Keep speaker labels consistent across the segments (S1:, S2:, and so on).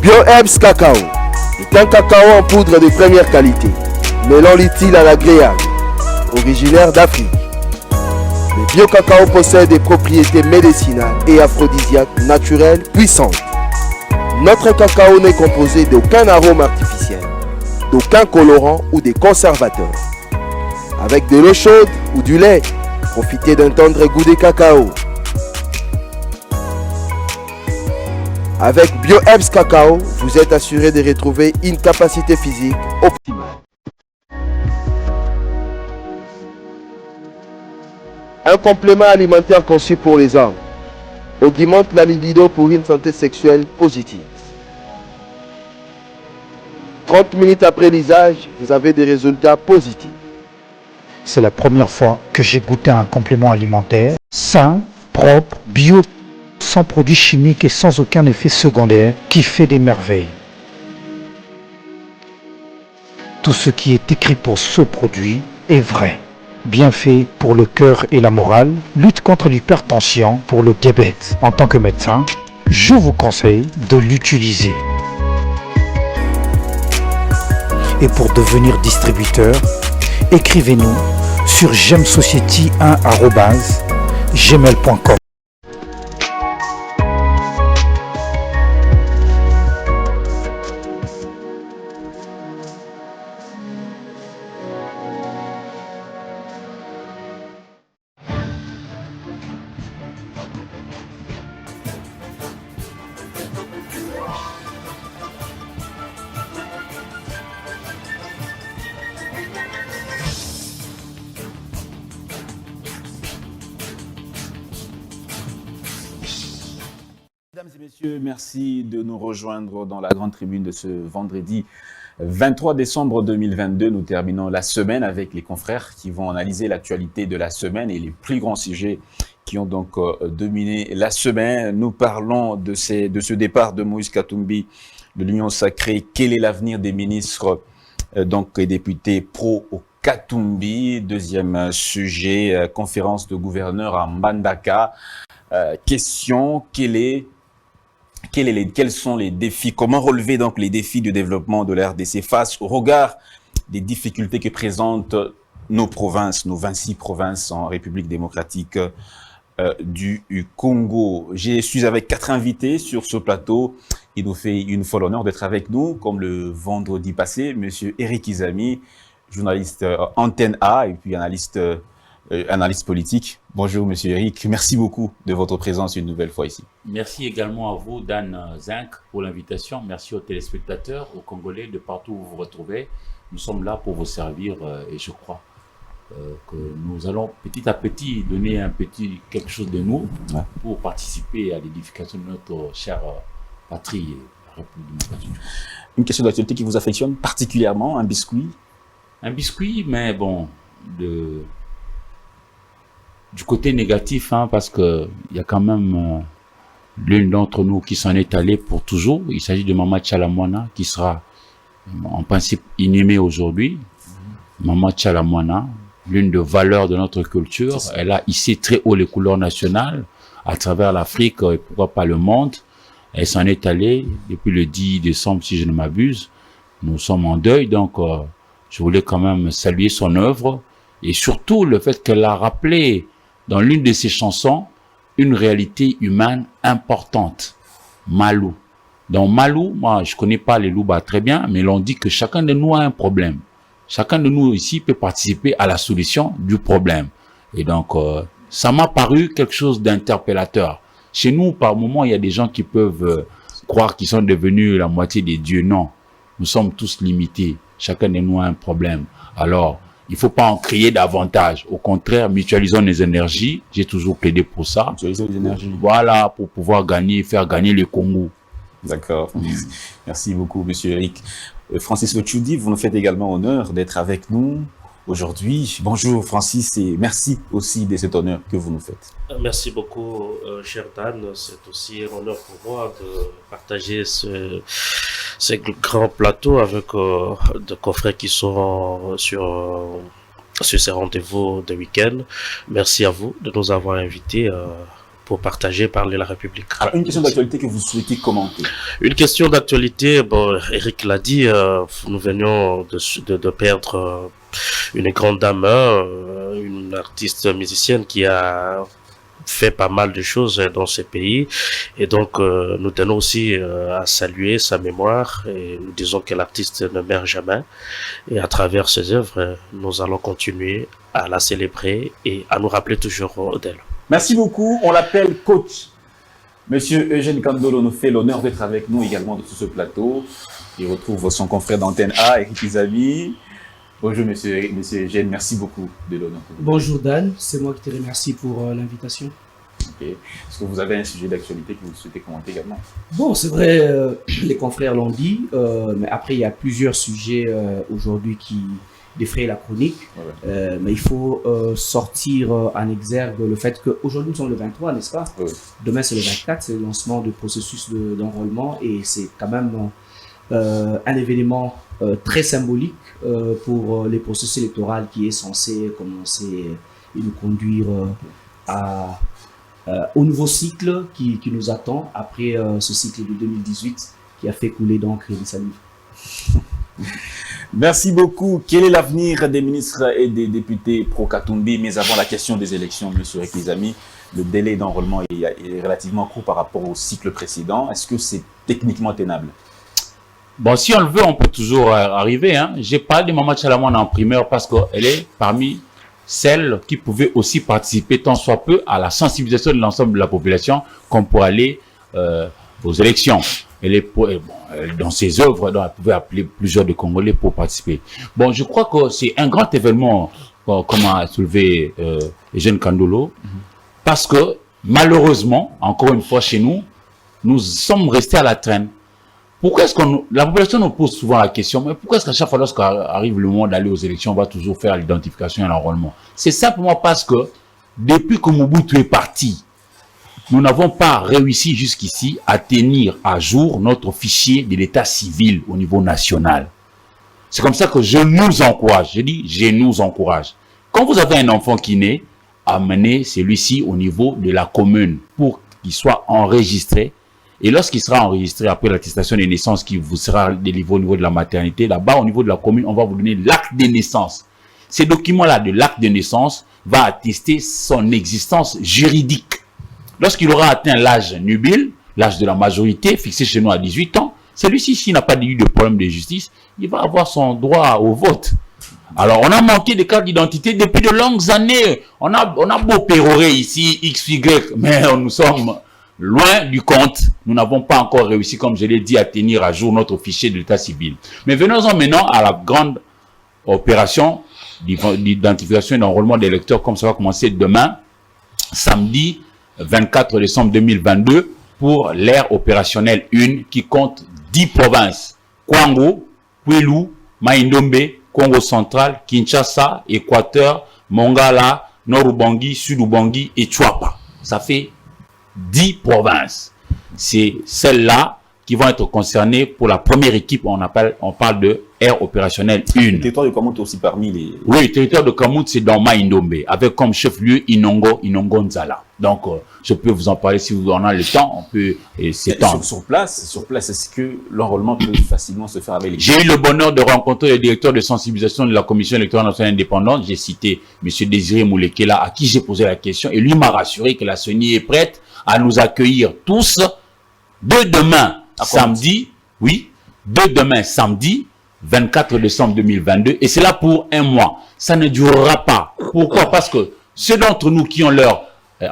S1: BioHerbs Cacao est un cacao en poudre de première qualité, mêlant l'utile à l'agréable, originaire d'Afrique. Le bio-cacao possède des propriétés médicinales et aphrodisiaques naturelles puissantes. Notre cacao n'est composé d'aucun arôme artificiel, d'aucun colorant ou des conservateurs. Avec de l'eau chaude ou du lait, profitez d'un tendre goût de cacao. Avec BioHerbs Cacao, vous êtes assuré de retrouver une capacité physique optimale. Un complément alimentaire conçu pour les hommes augmente la libido pour une santé sexuelle positive. 30 minutes après l'usage, vous avez des résultats positifs.
S2: C'est la première fois que j'ai goûté un complément alimentaire sain, propre, bio, sans produits chimiques et sans aucun effet secondaire qui fait des merveilles. Tout ce qui est écrit pour ce produit est vrai. Bienfait pour le cœur et la morale, lutte contre l'hypertension, pour le diabète. En tant que médecin, je vous conseille de l'utiliser. Et pour devenir distributeur, écrivez-nous sur gemsociety1@gmail.com.
S3: Mesdames et messieurs, merci de nous rejoindre dans la grande tribune de ce vendredi 23 décembre 2022. Nous terminons la semaine avec les confrères qui vont analyser l'actualité de la semaine et les plus grands sujets qui ont donc dominé la semaine. Nous parlons de ce départ de Moïse Katumbi de l'Union sacrée. Quel est l'avenir des ministres donc et députés pro au Katumbi? Deuxième sujet, conférence de gouverneurs à Mbandaka. Question, quels sont les défis, comment relever donc les défis du développement de la RDC face au regard des difficultés que présentent nos provinces, nos 26 provinces en République démocratique du Congo. Je suis avec 4 invités sur ce plateau. Il nous fait une fois l'honneur d'être avec nous, comme le vendredi passé, Monsieur Eric Izami, journaliste Antenne A et puis analyste politique. Bonjour Monsieur Eric, merci beaucoup de votre présence une nouvelle fois ici.
S4: Merci également à vous Dan Zinc pour l'invitation. Merci aux téléspectateurs, aux Congolais de partout où vous vous retrouvez. Nous sommes là pour vous servir et je crois que nous allons petit à petit donner quelque chose de nous pour participer à l'édification de notre chère patrie, la République démocratique.
S3: Une question d'actualité qui vous affectionne particulièrement, un biscuit?
S4: Un biscuit, mais bon, du côté négatif, parce que il y a quand même l'une d'entre nous qui s'en est allée pour toujours. Il s'agit de Mama Tchalamwana qui sera en principe inhumée aujourd'hui. Mama Tchalamwana, l'une des valeurs de notre culture, elle a hissé très haut les couleurs nationales à travers l'Afrique et pourquoi pas le monde. Elle s'en est allée depuis le 10 décembre si je ne m'abuse. Nous sommes en deuil, donc je voulais quand même saluer son œuvre et surtout le fait qu'elle a rappelé dans l'une de ses chansons, une réalité humaine importante. Malou. Dans Malou, moi, je connais pas les Louba très bien, mais l'on dit que chacun de nous a un problème. Chacun de nous ici peut participer à la solution du problème. Et donc, ça m'a paru quelque chose d'interpellateur. Chez nous, par moment, il y a des gens qui peuvent croire qu'ils sont devenus la moitié des dieux. Non. Nous sommes tous limités. Chacun de nous a un problème. Alors, il ne faut pas en créer davantage. Au contraire, mutualisons les énergies. J'ai toujours plaidé pour ça.
S3: Mutualiser les énergies.
S4: Voilà, pour pouvoir faire gagner le Congo.
S3: D'accord. Merci beaucoup, Monsieur Eric. Francis Lochoudi, vous nous faites également honneur d'être avec nous aujourd'hui. Bonjour, Francis, et merci aussi de cet honneur que vous nous faites.
S5: Merci beaucoup, cher Dan. C'est aussi un honneur pour moi de partager ce grand plateau avec des confrères qui sont sur ces rendez-vous de week-end. Merci à vous de nous avoir invités pour partager, parler la République.
S3: Alors, une question d'actualité que vous souhaitez commenter.
S5: Une question d'actualité, bon, Eric l'a dit, nous venions de perdre une grande dame, une artiste musicienne qui a fait pas mal de choses dans ce pays, et donc nous tenons aussi à saluer sa mémoire, et nous disons que l'artiste ne meurt jamais, et à travers ses œuvres nous allons continuer à la célébrer et à nous rappeler toujours d'elle.
S3: Merci beaucoup. On l'appelle coach. Monsieur Eugène Kandolo nous fait l'honneur d'être avec nous également sur ce plateau. Il retrouve son confrère d'antenne A, Eric Izami. Bonjour monsieur Eugène, merci beaucoup de l'honneur.
S6: Bonjour Dan, c'est moi qui te remercie pour l'invitation.
S3: Okay. Est-ce que vous avez un sujet d'actualité que vous souhaitez commenter également?
S6: Bon, c'est vrai, les confrères l'ont dit, mais après il y a plusieurs sujets aujourd'hui qui défrayent la chronique. Ouais. Mais il faut sortir en exergue le fait qu'aujourd'hui nous sommes le 23, n'est-ce pas? Ouais. Demain c'est le 24, c'est le lancement du processus d'enrôlement, et c'est quand même un événement très symbolique pour les processus électoraux qui est censé commencer et nous conduire au nouveau cycle qui nous attend après ce cycle de 2018 qui a fait couler donc les salives.
S3: Merci beaucoup. Quel est l'avenir des ministres et des députés pro-Katumbi, mais avant la question des élections, monsieur Ekizami? Le délai d'enrôlement est relativement court par rapport au cycle précédent. Est-ce que c'est techniquement tenable?
S4: Bon, si on le veut, on peut toujours arriver. Hein. J'ai parlé de Maman Tchalamouana en primeur parce qu'elle est parmi celles qui pouvaient aussi participer tant soit peu à la sensibilisation de l'ensemble de la population comme pour aller aux élections. Dans ses œuvres, elle pouvait appeler plusieurs de Congolais pour participer. Bon, je crois que c'est un grand événement, comme a soulevé Eugène Kandolo, parce que malheureusement, encore une fois chez nous, nous sommes restés à la traîne. Pourquoi est-ce la population nous pose souvent la question, mais pourquoi est-ce qu'à chaque fois lorsqu'arrive le moment d'aller aux élections, on va toujours faire l'identification et l'enrôlement? C'est simplement parce que depuis que Mobutu est parti, nous n'avons pas réussi jusqu'ici à tenir à jour notre fichier de l'état civil au niveau national. C'est comme ça que je nous encourage, je dis je nous encourage. Quand vous avez un enfant qui naît, amenez celui-ci au niveau de la commune pour qu'il soit enregistré. Et lorsqu'il sera enregistré après l'attestation de naissance qui vous sera délivrée au niveau de la maternité, là-bas au niveau de la commune, on va vous donner l'acte de naissance. Ces documents-là de l'acte de naissance va attester son existence juridique. Lorsqu'il aura atteint l'âge nubile, l'âge de la majorité, fixé chez nous à 18 ans, celui-ci, s'il n'a pas eu de problème de justice, il va avoir son droit au vote. Alors, on a manqué de carte d'identité depuis de longues années. On a beau pérorer ici, X, Y, mais nous sommes loin du compte. Nous n'avons pas encore réussi, comme je l'ai dit, à tenir à jour notre fichier de l'état civil. Mais venons-en maintenant à la grande opération d'identification et d'enrôlement des électeurs, comme ça va commencer demain, samedi 24 décembre 2022, pour l'ère opérationnelle 1 qui compte 10 provinces. Kwango, Kwilu, Maïndombe, Congo central, Kinshasa, Équateur, Mongala, Nord-Ubangi, Sud-Ubangi et Tchouapa. Ça fait 10 provinces. C'est celles-là qui vont être concernées pour la première équipe. On parle de aire opérationnelle 1.
S3: Le territoire de Kamut aussi parmi les...
S4: Oui, le territoire de Kamut, c'est dans Maïndombe, avec comme chef-lieu Inongo Nzala. Donc, je peux vous en parler si vous en avez le temps, on peut s'étendre.
S3: Sur place, est-ce que l'enrôlement peut facilement se faire avec les...
S4: J'ai eu le bonheur de rencontrer le directeur de sensibilisation de la Commission électorale nationale indépendante. J'ai cité M. Désiré Moulekela, à qui j'ai posé la question, et lui m'a rassuré que la CENI est prête à nous accueillir tous de demain, samedi, 24 décembre 2022, et c'est là pour un mois. Ça ne durera pas. Pourquoi? Parce que ceux d'entre nous qui ont leur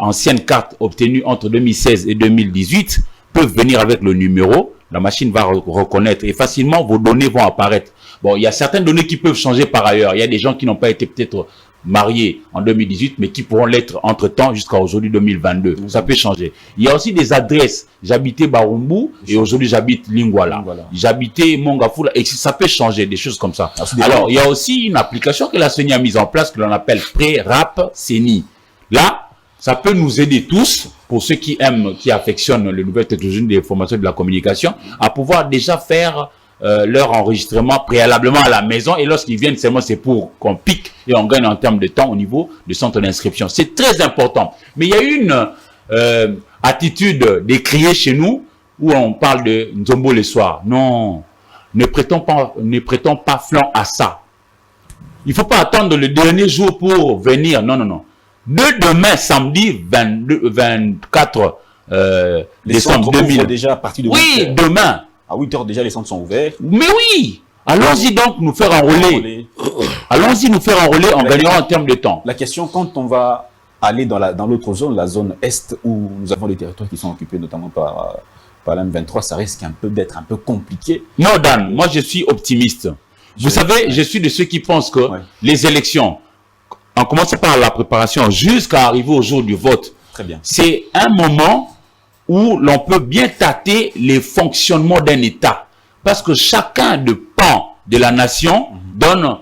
S4: ancienne carte obtenue entre 2016 et 2018 peuvent venir avec le numéro. La machine va reconnaître et facilement vos données vont apparaître. Bon, il y a certaines données qui peuvent changer par ailleurs. Il y a des gens qui n'ont pas été peut-être mariés en 2018, mais qui pourront l'être entre-temps jusqu'à aujourd'hui 2022. Ça peut changer. Il y a aussi des adresses. J'habitais Barumbu et aujourd'hui j'habite Lingwala. J'habitais Mongafula et ça peut changer, des choses comme ça. Alors, il y a aussi une application que la CENI a mise en place que l'on appelle Pré-Rap CENI. Là, ça peut nous aider tous, pour ceux qui aiment, qui affectionnent les nouvelles technologies de l'information et de la communication, à pouvoir déjà faire leur enregistrement préalablement à la maison. Et lorsqu'ils viennent, seulement c'est pour qu'on pique et on gagne en termes de temps au niveau du centre d'inscription. C'est très important. Mais il y a une attitude d'écrier chez nous où on parle de Nzombo le soir. Non, ne prêtons pas flanc à ça. Il ne faut pas attendre le dernier jour pour venir. Non, non, non. Demain, samedi 24 décembre 2000.
S3: Déjà à partir de
S4: oui, demain.
S3: À 8h déjà, les centres sont ouverts.
S4: Mais oui, allons-y donc nous faire enrôler. Allons-y nous faire enrôler en gagnant en termes de temps.
S3: La question, quand on va aller dans l'autre zone, la zone Est, où nous avons les territoires qui sont occupés notamment par l'M23, ça risque d'être un peu compliqué.
S4: Non, Dan, moi je suis optimiste. Vous savez, je suis de ceux qui pensent que les élections, en commençant par la préparation jusqu'à arriver au jour du vote, c'est un moment où l'on peut bien tâter les fonctionnements d'un État. Parce que chacun de pans de la nation donne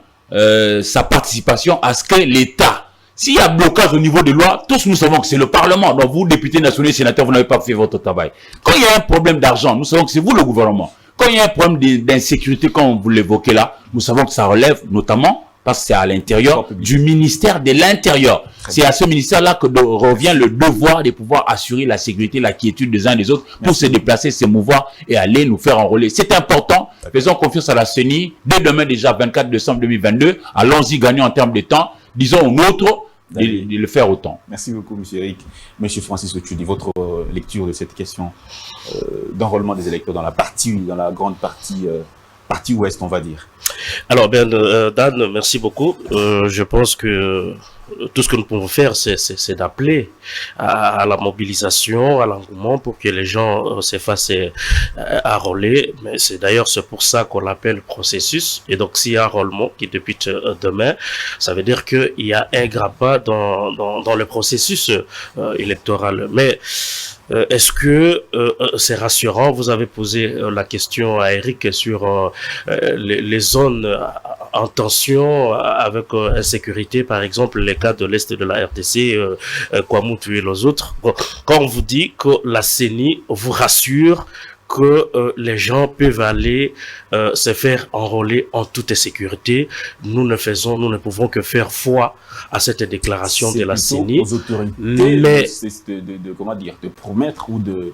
S4: sa participation à ce que l'État. S'il y a blocage au niveau des lois, tous nous savons que c'est le Parlement. Donc vous, députés nationaux et sénateurs, vous n'avez pas fait votre travail. Quand il y a un problème d'argent, nous savons que c'est vous le gouvernement. Quand il y a un problème d'insécurité, comme vous l'évoquez là, nous savons que ça relève notamment, parce que c'est à l'intérieur du ministère de l'Intérieur. C'est à ce ministère-là que revient le devoir de pouvoir assurer la sécurité, la quiétude des uns et des autres pour se déplacer, se mouvoir et aller nous faire enrôler. C'est important. Faisons confiance à la CENI. Dès demain déjà, 24 décembre 2022, allons-y gagner en termes de temps. Disons aux nôtres de le faire autant.
S3: Merci beaucoup, M. Eric. M. Francis Ochoudi, votre lecture de cette question d'enrôlement des électeurs dans la grande partie ouest, on va dire.
S5: Alors, Dan, merci beaucoup. Je pense que tout ce que nous pouvons faire, c'est d'appeler à la mobilisation, à l'engouement pour que les gens se fassent enrôler. Mais c'est d'ailleurs pour ça qu'on l'appelle processus. Et donc, s'il y a enrôlement qui débute demain, ça veut dire qu'il y a un grappin dans le processus électoral. Mais est-ce que c'est rassurant? Vous avez posé la question à Eric sur les zones en tension avec insécurité, par exemple les cas de l'Est de la RDC, Kwamoutou et les autres. Bon, quand on vous dit que la CENI vous rassure que les gens peuvent aller se faire enrôler en toute sécurité, nous ne pouvons que faire foi à cette déclaration de la CENI.
S3: Aux autorités comment dire, de promettre ou de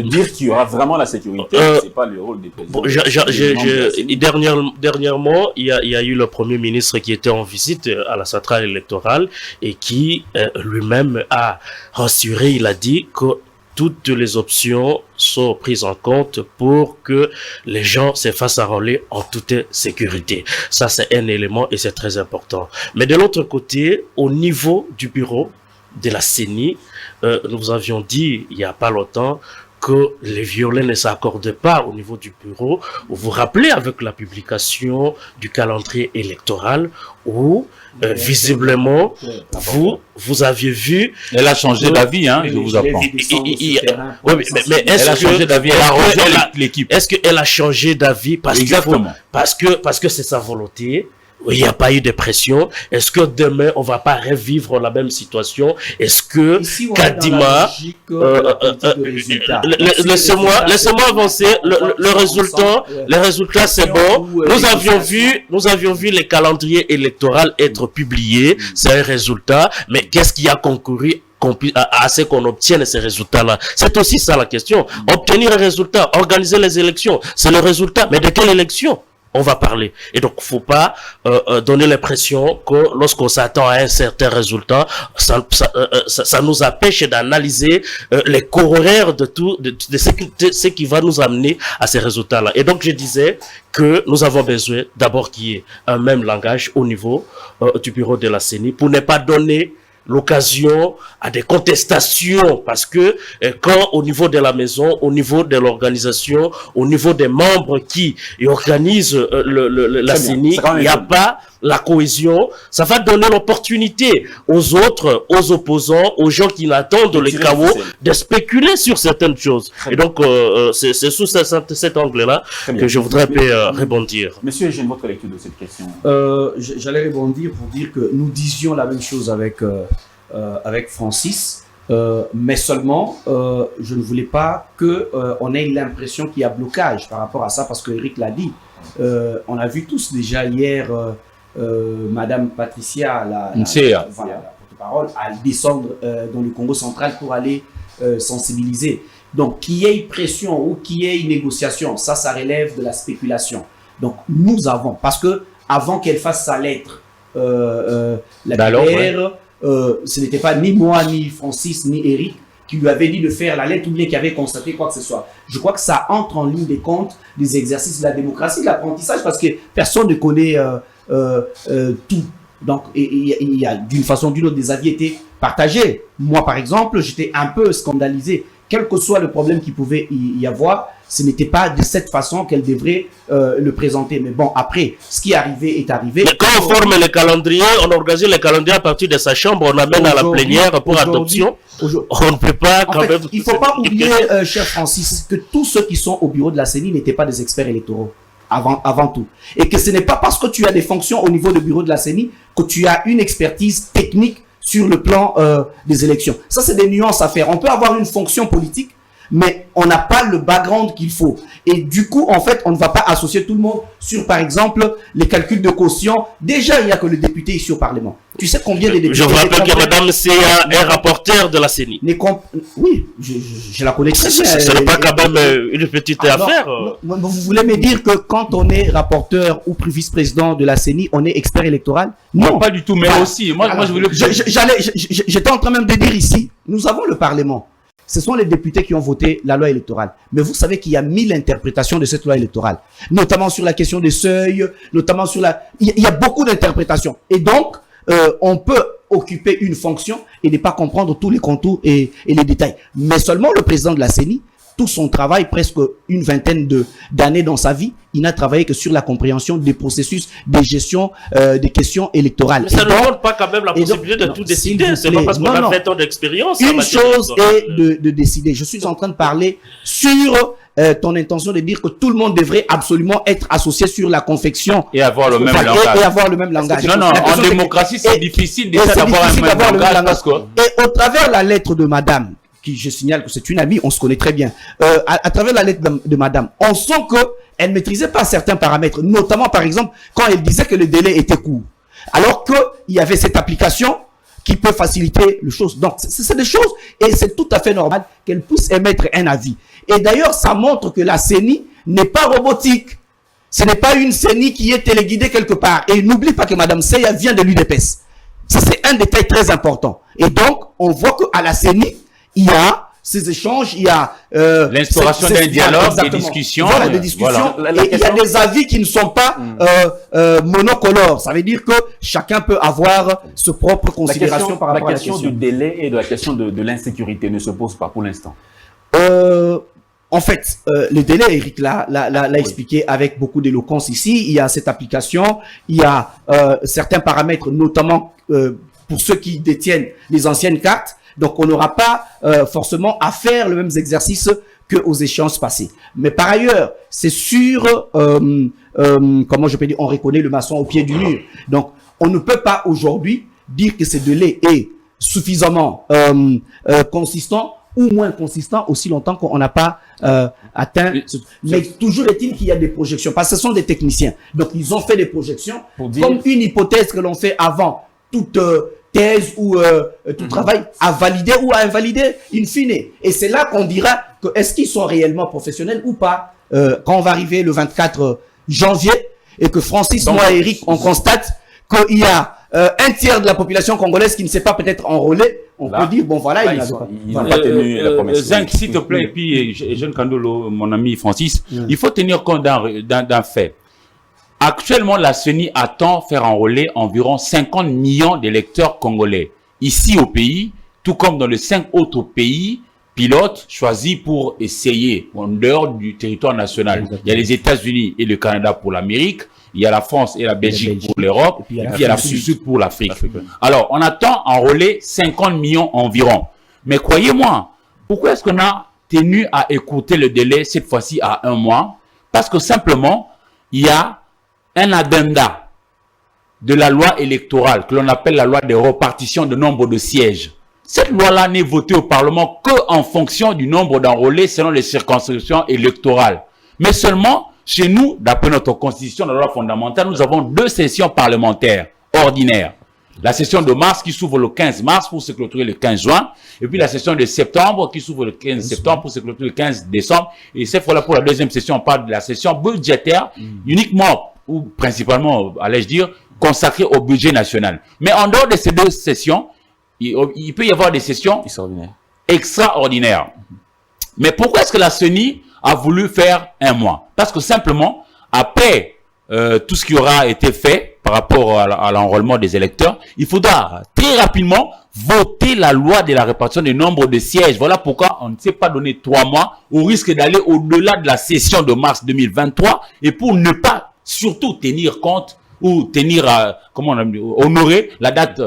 S3: dire qu'il y aura vraiment la sécurité, c'est pas le rôle des présidents.
S5: Dernièrement, il y a eu le Premier ministre qui était en visite à la centrale électorale et qui lui-même a rassuré, il a dit que toutes les options sont prises en compte pour que les gens se fassent enrôler en toute sécurité. Ça, c'est un élément et c'est très important. Mais de l'autre côté, au niveau du bureau de la CENI, nous avions dit il n'y a pas longtemps que les violets ne s'accordent pas au niveau du bureau. Vous vous rappelez avec la publication du calendrier électoral où visiblement vous aviez vu.
S4: Elle a changé d'avis, hein, je vous apprends.
S5: Mais est-ce
S4: a changé d'avis? Elle a rejoint l'équipe.
S5: Est-ce qu'elle a changé d'avis parce que c'est sa volonté? Il n'y a pas eu de pression. Est-ce que demain, on ne va pas revivre la même situation? Est-ce que Kadima... Laissez-moi avancer. Le résultat, c'est bon. Nous avions vu les calendriers électoraux être publiés. C'est un résultat. Mais qu'est-ce qui a concouru à ce qu'on obtienne ces résultats-là? C'est aussi ça la question. Obtenir un résultat, organiser les élections, c'est le résultat. Mais de quelle élection on va parler? Et donc, faut pas donner l'impression que lorsqu'on s'attend à un certain résultat, ça nous empêche d'analyser les corollaires de ce qui va nous amener à ces résultats-là. Et donc, je disais que nous avons besoin d'abord qu'il y ait un même langage au niveau du bureau de la CENI pour ne pas donner l'occasion à des contestations, parce que quand au niveau de la maison, au niveau de l'organisation, au niveau des membres qui organisent la CENI, il n'y a pas la cohésion, ça va donner l'opportunité aux autres, aux opposants, aux gens qui n'attendent les chaos, de spéculer sur certaines choses. Et donc, c'est sous cet angle-là que je voudrais rebondir.
S3: Monsieur, j'ai votre lecture de cette question.
S6: J'allais rebondir pour dire que nous disions la même chose avec Francis, mais seulement, je ne voulais pas qu'on ait l'impression qu'il y a blocage par rapport à ça, parce que Eric l'a dit. On a vu tous déjà hier Madame Patricia, la parole, à descendre dans le Congo central pour aller sensibiliser. Donc, qu'il y ait pression ou qu'il y ait une négociation, ça relève de la spéculation. Donc, nous avons, parce que avant qu'elle fasse sa lettre, la PR, ce n'était pas ni moi, ni Francis, ni Eric qui lui avait dit de faire la lettre ou bien qui avait constaté quoi que ce soit. Je crois que ça entre en ligne des comptes des exercices de la démocratie, de l'apprentissage, parce que personne ne connaît tout. Donc, il y a d'une façon ou d'une autre des avis étaient partagés. Moi, par exemple, j'étais un peu scandalisé. Quel que soit le problème qu'il pouvait y avoir, ce n'était pas de cette façon qu'elle devrait le présenter. Mais bon, après, ce qui est arrivé est arrivé.
S5: Mais quand on forme le calendrier, on organise le calendrier à partir de sa chambre, on amène à la plénière pour adoption. On ne peut pas quand même...
S6: Il ne faut pas oublier, cher Francis, que tous ceux qui sont au bureau de la CENI n'étaient pas des experts électoraux. Avant tout. Et que ce n'est pas parce que tu as des fonctions au niveau du bureau de la CENI que tu as une expertise technique sur le plan des élections. Ça, c'est des nuances à faire. On peut avoir une fonction politique, mais on n'a pas le background qu'il faut. Et du coup, en fait, on ne va pas associer tout le monde sur, par exemple, les calculs de quotient. Déjà, il n'y a que le député ici au Parlement. Tu sais combien de députés...
S5: Je vous rappelle que Madame Seya est rapporteur de la CENI.
S6: Oui, je la connais très bien.
S5: Ce n'est pas quand même une petite affaire.
S6: Non, vous voulez me dire que quand on est rapporteur ou vice-président de la CENI, on est expert électoral?
S4: Non, pas du tout, mais aussi. Moi, je voulais...
S6: J'étais en train même de dire ici, nous avons le Parlement. Ce sont les députés qui ont voté la loi électorale. Mais vous savez qu'il y a 1000 interprétations de cette loi électorale, notamment sur la question des seuils, notamment sur la... Il y a beaucoup d'interprétations. Et donc, on peut occuper une fonction et ne pas comprendre tous les contours et les détails. Mais seulement le président de la CENI, tout son travail, presque une vingtaine d'années dans sa vie, il n'a travaillé que sur la compréhension des processus de gestion des questions électorales.
S5: Mais ça ne donne pas quand même la possibilité de tout décider. C'est pas parce qu'on a 20 ans d'expérience.
S6: Une chose est de décider. Je suis en train de parler sur ton intention de dire que tout le monde devrait absolument être associé sur la confection.
S4: Et avoir le même langage.
S6: Et avoir le même langage.
S4: Non, en démocratie, c'est difficile déjà d'avoir le même langage.
S6: Et au travers la lettre de madame, qui je signale que c'est une amie, on se connaît très bien. À travers la lettre de madame, on sent qu'elle ne maîtrisait pas certains paramètres, notamment par exemple quand elle disait que le délai était court. Alors qu'il y avait cette application qui peut faciliter les choses. Donc c'est des choses et c'est tout à fait normal qu'elle puisse émettre un avis. Et d'ailleurs, ça montre que la CENI n'est pas robotique. Ce n'est pas une CENI qui est téléguidée quelque part. Et n'oublie pas que Madame Seya vient de l'UDPS. Ça, c'est un détail très important. Et donc, on voit qu'à la CENI, il y a ces échanges, il y a
S4: l'instauration d'un dialogue, des discussions.
S6: Voilà, des discussions. Et il y a des avis qui ne sont pas monocolores. Ça veut dire que chacun peut avoir sa propre considération par rapport à la question.
S3: La question du délai et de la question de l'insécurité ne se pose pas pour l'instant.
S6: En fait, le délai, Eric l'a expliqué avec beaucoup d'éloquence ici. Il y a cette application, il y a certains paramètres, notamment pour ceux qui détiennent les anciennes cartes. Donc, on n'aura pas forcément à faire le même exercice qu'aux échéances passées. Mais par ailleurs, c'est sûr, comment je peux dire, on reconnaît le maçon au pied du mur. Donc, on ne peut pas aujourd'hui dire que ce délai est suffisamment consistant ou moins consistant aussi longtemps qu'on n'a pas atteint. Mais toujours est-il qu'il y a des projections, parce que ce sont des techniciens. Donc, ils ont fait des projections comme une hypothèse que l'on fait avant toute thèse ou tout travail à valider ou à invalider in fine. Et c'est là qu'on dira que est-ce qu'ils sont réellement professionnels ou pas quand on va arriver le 24 janvier et que Francis, moi et Eric, on constate qu'il y a un tiers de la population congolaise qui ne s'est pas peut-être enrôlé. On peut dire, bon voilà,
S3: ils n'ont pas tenu la promesse.
S4: Zinc, s'il te plaît, et puis Jeune Kandolo, mon ami Francis, il faut tenir compte d'un fait. Actuellement, la CENI attend faire enrôler environ 50 millions d'électeurs congolais. Ici au pays, tout comme dans les 5 autres pays pilotes choisis pour essayer en dehors du territoire national. Exactement. Il y a les États-Unis et le Canada pour l'Amérique, il y a la France et la Belgique pour l'Europe, et puis il y a l'Afrique du Sud pour l'Afrique. Alors, on attend enrôler 50 millions environ. Mais croyez-moi, pourquoi est-ce qu'on a tenu à écouter le délai cette fois-ci à 1 mois? Parce que simplement, il y a un addenda de la loi électorale que l'on appelle la loi de répartition de nombre de sièges. Cette loi-là n'est votée au Parlement qu'en fonction du nombre d'enrôlés selon les circonscriptions électorales. Mais seulement, chez nous, d'après notre constitution, la loi fondamentale, nous avons 2 sessions parlementaires ordinaires. La session de mars qui s'ouvre le 15 mars pour se clôturer le 15 juin. Et puis la session de septembre qui s'ouvre le 15 septembre pour se clôturer le 15 décembre. Et cette fois-là, pour la deuxième session, on parle de la session budgétaire uniquement ou principalement, allais-je dire, consacrée au budget national. Mais en dehors de ces deux sessions, il peut y avoir des sessions extraordinaires. Mais pourquoi est-ce que la CENI a voulu faire un mois? Parce que simplement, après tout ce qui aura été fait par rapport à l'enrôlement des électeurs, il faudra très rapidement voter la loi de la répartition du nombre de sièges. Voilà pourquoi on ne s'est pas donné 3 mois, au risque d'aller au-delà de la session de mars 2023 et pour ne pas surtout tenir compte ou honorer la date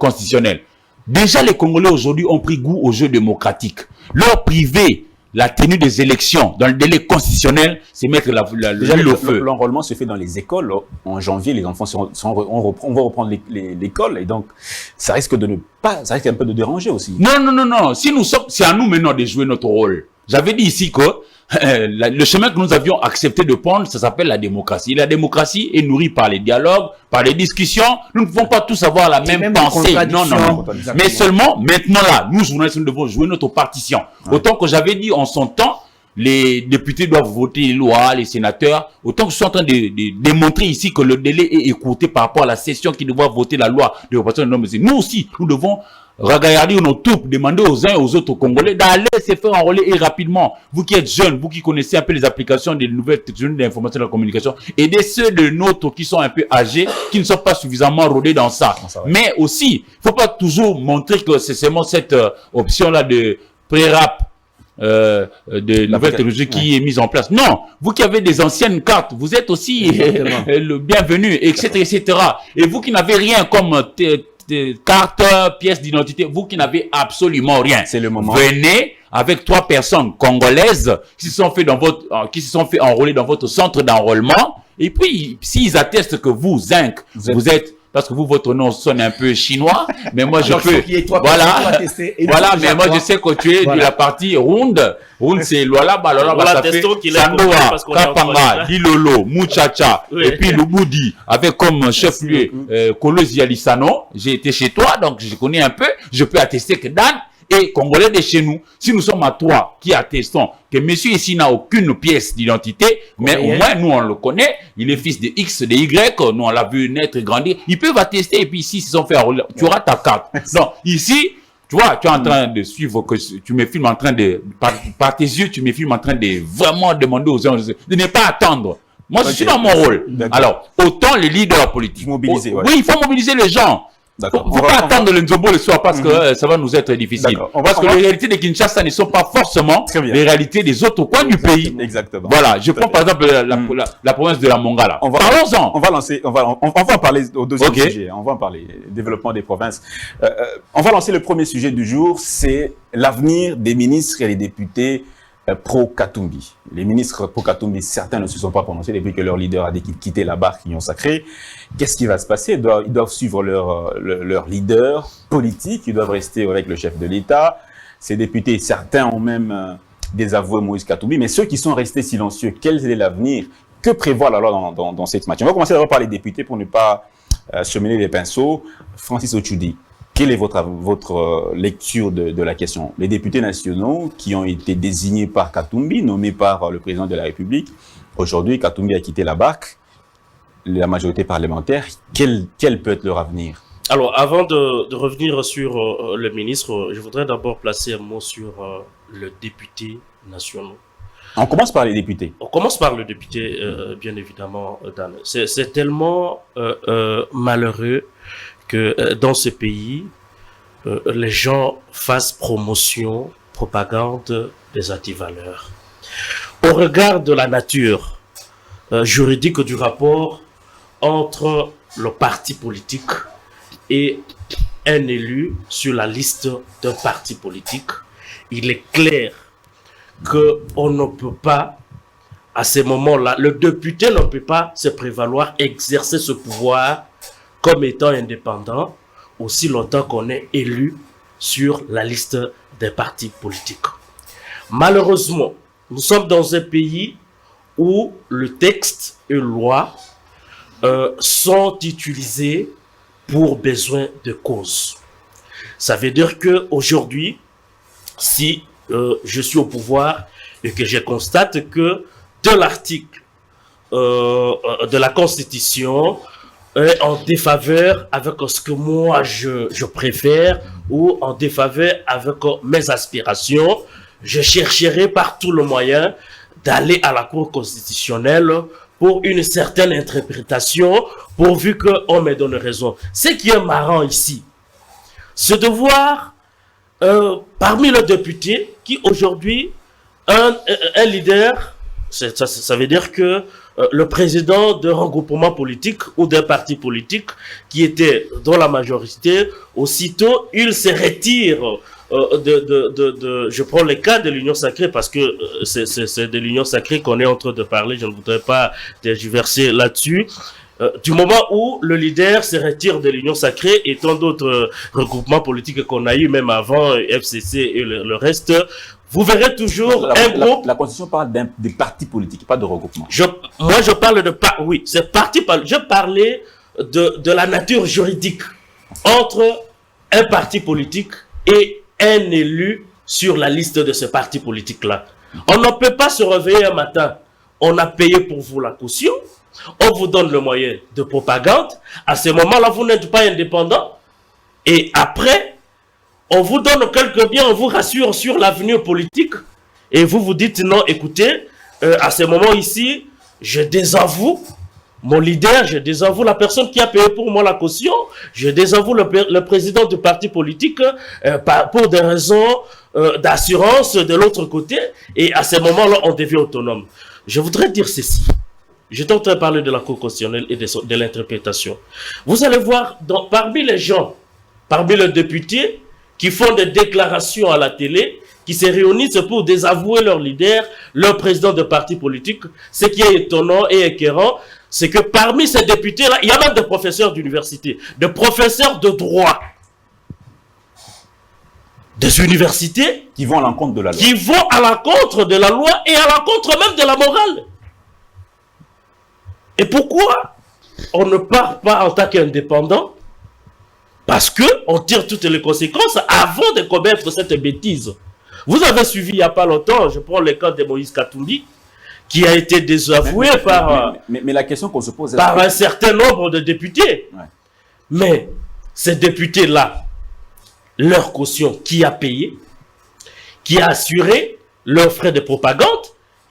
S4: constitutionnelle. Déjà, les Congolais aujourd'hui ont pris goût au jeu démocratique. Leur priver la tenue des élections dans le délai constitutionnel, c'est mettre l'huile au feu.
S3: L'enrôlement se fait dans les écoles. On janvier, les enfants on va reprendre l'école et donc ça risque un peu de déranger aussi.
S4: Non. C'est à nous maintenant de jouer notre rôle. J'avais dit ici que le chemin que nous avions accepté de prendre, ça s'appelle la démocratie. Et la démocratie est nourrie par les dialogues, par les discussions. Nous ne pouvons pas tous avoir la même pensée. Non. Mais seulement, maintenant là, nous journalistes, nous devons jouer notre partition. Ouais. Autant que j'avais dit en son temps, les députés doivent voter les lois, les sénateurs. Autant que je suis en train de démontrer ici que le délai est écourté par rapport à la session qui doit voter la loi de répartition des nombres. Nous aussi, nous devons regarder nos troupes, demander aux uns et aux autres Congolais d'aller se faire enrôler et rapidement. Vous qui êtes jeunes, vous qui connaissez un peu les applications des nouvelles technologies d'information et de la communication, aidez ceux de nôtres qui sont un peu âgés, qui ne sont pas suffisamment rodés dans ça. Mais aussi, il ne faut pas toujours montrer que c'est seulement cette option-là de pré-rap de nouvelles technologies qui est mise en place. Non, vous qui avez des anciennes cartes, vous êtes aussi le bienvenu, etc. Et vous qui n'avez rien comme carte, pièce d'identité, vous qui n'avez absolument rien. C'est le moment. Venez avec 3 personnes congolaises qui se sont fait enrôler dans votre centre d'enrôlement. Et puis, s'ils attestent que vous êtes parce que votre nom sonne un peu chinois, mais moi je peux. Voilà, mais moi je sais que tu es de la partie ronde. Ronde, c'est Lola, ça fait Sandoa, Kapanga, Dilolo, Muchacha, et puis Lubudi, avec comme chef-lieu Kolosi Alisano. J'ai été chez toi, donc je connais un peu. Je peux attester que Dan et Congolais de chez nous, si nous sommes à 3 qui attestons que monsieur ici n'a aucune pièce d'identité, mais au moins nous on le connaît, il est fils de X, de Y, nous on l'a vu naître et grandir, ils peuvent attester et puis ici ils sont fait enrôler, tu auras ta carte. Donc ici, tu vois, tu es en train de suivre, que tu me filmes en train de, par tes yeux, tu me filmes en train de vraiment demander aux gens de ne pas attendre. Moi je suis dans mon rôle. Alors, autant les leaders politiques. Mobiliser, oui, il faut mobiliser les gens. Il ne faut pas attendre le Nzombo le soir parce que ça va nous être difficile. Parce que les réalités de Kinshasa ne sont pas forcément les réalités des autres coins du pays. Exactement. Voilà, je prends par exemple la province de la Mongala. Parlons-en.
S3: On va en parler au deuxième sujet. On va en parler, développement des provinces. On va lancer le premier sujet du jour, c'est l'avenir des ministres et des députés pro-Katumbi. Les ministres pro-Katumbi, certains ne se sont pas prononcés depuis que leur leader a quitté la barque Union Sacrée. Qu'est-ce qui va se passer? Ils doivent suivre leur leader politique, ils doivent rester avec le chef de l'État. Ces députés, certains ont même désavoué Moïse Katumbi, mais ceux qui sont restés silencieux, quel est l'avenir? Que prévoit la loi dans cette matière? On va commencer d'abord par les députés pour ne pas se mêler les pinceaux. Francis Ochudi, quelle est votre lecture de la question? Les députés nationaux qui ont été désignés par Katumbi, nommés par le président de la République, aujourd'hui Katumbi a quitté la barque, la majorité parlementaire, quel peut être leur avenir?
S5: Alors, avant de revenir sur le ministre, je voudrais d'abord placer un mot sur le député national.
S3: On commence par les députés.
S5: On commence par le député, bien évidemment, Dan. C'est tellement malheureux que dans ce pays, les gens fassent promotion, propagande des antivaleurs. Au regard de la nature juridique du rapport entre le parti politique et un élu sur la liste d'un parti politique, il est clair qu'on ne peut pas, à ces moments-là, le député ne peut pas se prévaloir, exercer ce pouvoir comme étant indépendant aussi longtemps qu'on est élu sur la liste des partis politiques. Malheureusement, nous sommes dans un pays où le texte et loi sont utilisés pour besoin de cause. Ça veut dire que aujourd'hui, si je suis au pouvoir et que je constate que de l'article de la Constitution est en défaveur avec ce que moi je préfère ou en défaveur avec mes aspirations, je chercherai par tout le moyen d'aller à la Cour constitutionnelle pour une certaine interprétation, pourvu qu'on me donne raison. Ce qui est marrant ici, c'est de voir parmi les députés qui aujourd'hui, un leader, ça veut dire que le président d'un regroupement politique ou d'un parti politique qui était dans la majorité, aussitôt il se retire je prends le cas de l'Union sacrée parce que c'est de l'Union sacrée qu'on est en train de parler, je ne voudrais pas tergiverser là-dessus. Du moment où le leader se retire de l'Union sacrée et tant d'autres regroupements politiques qu'on a eu même avant, FCC et le reste, vous verrez toujours un groupe...
S3: La Constitution parle des partis politiques, pas de regroupement.
S5: Moi, je parle de... Oui, c'est parti... Je parlais de la nature juridique entre un parti politique et un élu sur la liste de ce parti politique-là. On ne peut pas se réveiller un matin. On a payé pour vous la caution. On vous donne le moyen de propagande. À ce moment-là, vous n'êtes pas indépendant. Et après, on vous donne quelques biens, on vous rassure sur l'avenir politique. Et vous vous dites, non, écoutez, à ce moment ici, je désavoue mon leader, je désavoue la personne qui a payé pour moi la caution, je désavoue le président du parti politique pour des raisons d'assurance de l'autre côté. Et à ce moment-là, on devient autonome. Je voudrais dire ceci. J'étais en train de parler de la Cour constitutionnelle et de l'interprétation. Vous allez voir, parmi les gens, parmi les députés qui font des déclarations à la télé, qui se réunissent pour désavouer leur leader, leur président de parti politique, ce qui est étonnant et écœurant, c'est que parmi ces députés-là, il y a même des professeurs d'université, des professeurs de droit, des universités
S3: qui vont à l'encontre de la loi.
S5: Qui vont à l'encontre de la loi et à l'encontre même de la morale. Et pourquoi on ne part pas en tant qu'indépendant? Parce qu'on tire toutes les conséquences avant de commettre cette bêtise. Vous avez suivi il n'y a pas longtemps, je prends le cas de Moïse Katumbi, qui a été désavoué
S3: mais la question qu'on se pose
S5: par un certain nombre de députés. Ouais. Mais ces députés-là, leur caution, qui a payé, qui a assuré leurs frais de propagande,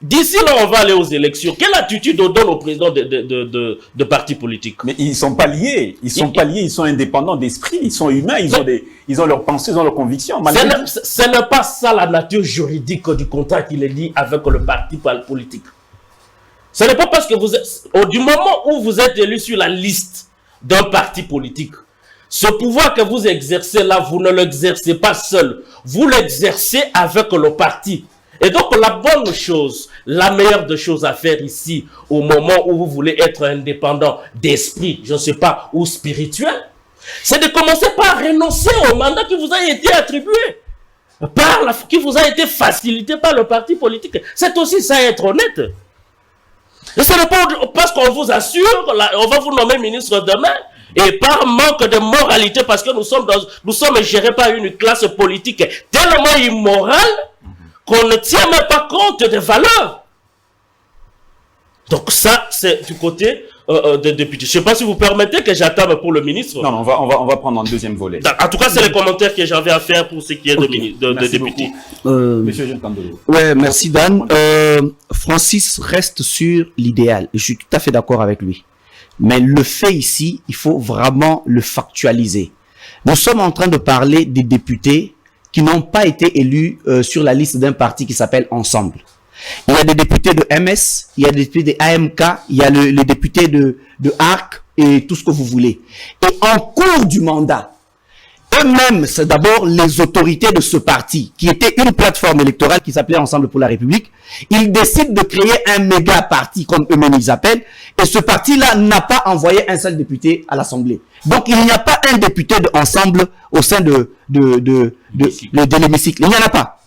S5: d'ici là, on va aller aux élections. Quelle attitude on donne au président de partis politiques?
S3: Mais ils ne sont pas liés. Ils sont pas liés, ils sont indépendants d'esprit, ils sont humains, ils ont leurs pensées, ils ont leurs convictions.
S5: Ce n'est pas ça la nature juridique du contrat qu'il est lié avec le parti politique. Ce n'est pas parce que vous êtes... Du moment où vous êtes élu sur la liste d'un parti politique, ce pouvoir que vous exercez là, vous ne l'exercez pas seul. Vous l'exercez avec le parti. Et donc, la bonne chose, la meilleure des choses à faire ici, au moment où vous voulez être indépendant d'esprit, je ne sais pas, ou spirituel, c'est de commencer par renoncer au mandat qui vous a été attribué, qui vous a été facilité par le parti politique. C'est aussi ça, être honnête. Et ce n'est pas parce qu'on vous assure, on va vous nommer ministre demain, et par manque de moralité, parce que nous sommes gérés par une classe politique tellement immorale, qu'on ne tient même pas compte des valeurs. Donc ça, c'est du côté des députés. Je ne sais pas si vous permettez que j'attende pour le ministre.
S3: Non, on va prendre un deuxième volet.
S5: En tout cas, c'est les commentaires que j'avais à faire pour ce qui est de députés.
S3: Monsieur Jean Kandolo.
S7: Ouais, merci Dan. Francis reste sur l'idéal. Je suis tout à fait d'accord avec lui. Mais le fait ici, il faut vraiment le factualiser. Nous sommes en train de parler des députés qui n'ont pas été élus sur la liste d'un parti qui s'appelle Ensemble. Il y a des députés de MS, il y a des députés de AMK, il y a les députés de ARC et tout ce que vous voulez. Et en cours du mandat, eux-mêmes, c'est d'abord les autorités de ce parti, qui était une plateforme électorale qui s'appelait Ensemble pour la République. Ils décident de créer un méga parti, comme eux-mêmes ils appellent, et ce parti-là n'a pas envoyé un seul député à l'Assemblée. Donc, il n'y a pas un député d'Ensemble au sein de l'hémicycle. Il n'y en a pas.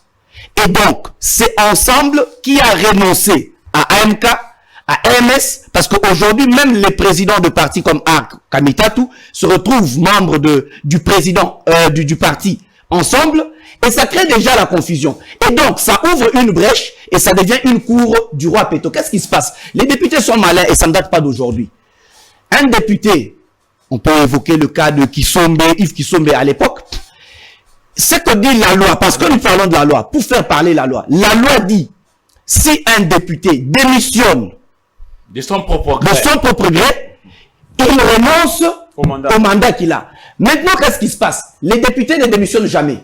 S7: Et donc, c'est Ensemble qui a renoncé à AMK, à MS, parce qu'aujourd'hui, même les présidents de partis comme ARC, Kamitatu, se retrouvent membres du président du parti ensemble, et ça crée déjà la confusion. Et donc, ça ouvre une brèche, et ça devient une cour du roi Péto. Qu'est-ce qui se passe? Les députés sont malins, et ça ne date pas d'aujourd'hui. Un député, on peut évoquer le cas de Yves Kisombe à l'époque, ce que dit la loi, parce que nous parlons de la loi, pour faire parler la loi dit, si un député démissionne
S4: de son propre
S7: gré, il renonce au mandat qu'il a. Maintenant, qu'est-ce qui se passe? Les députés ne démissionnent jamais.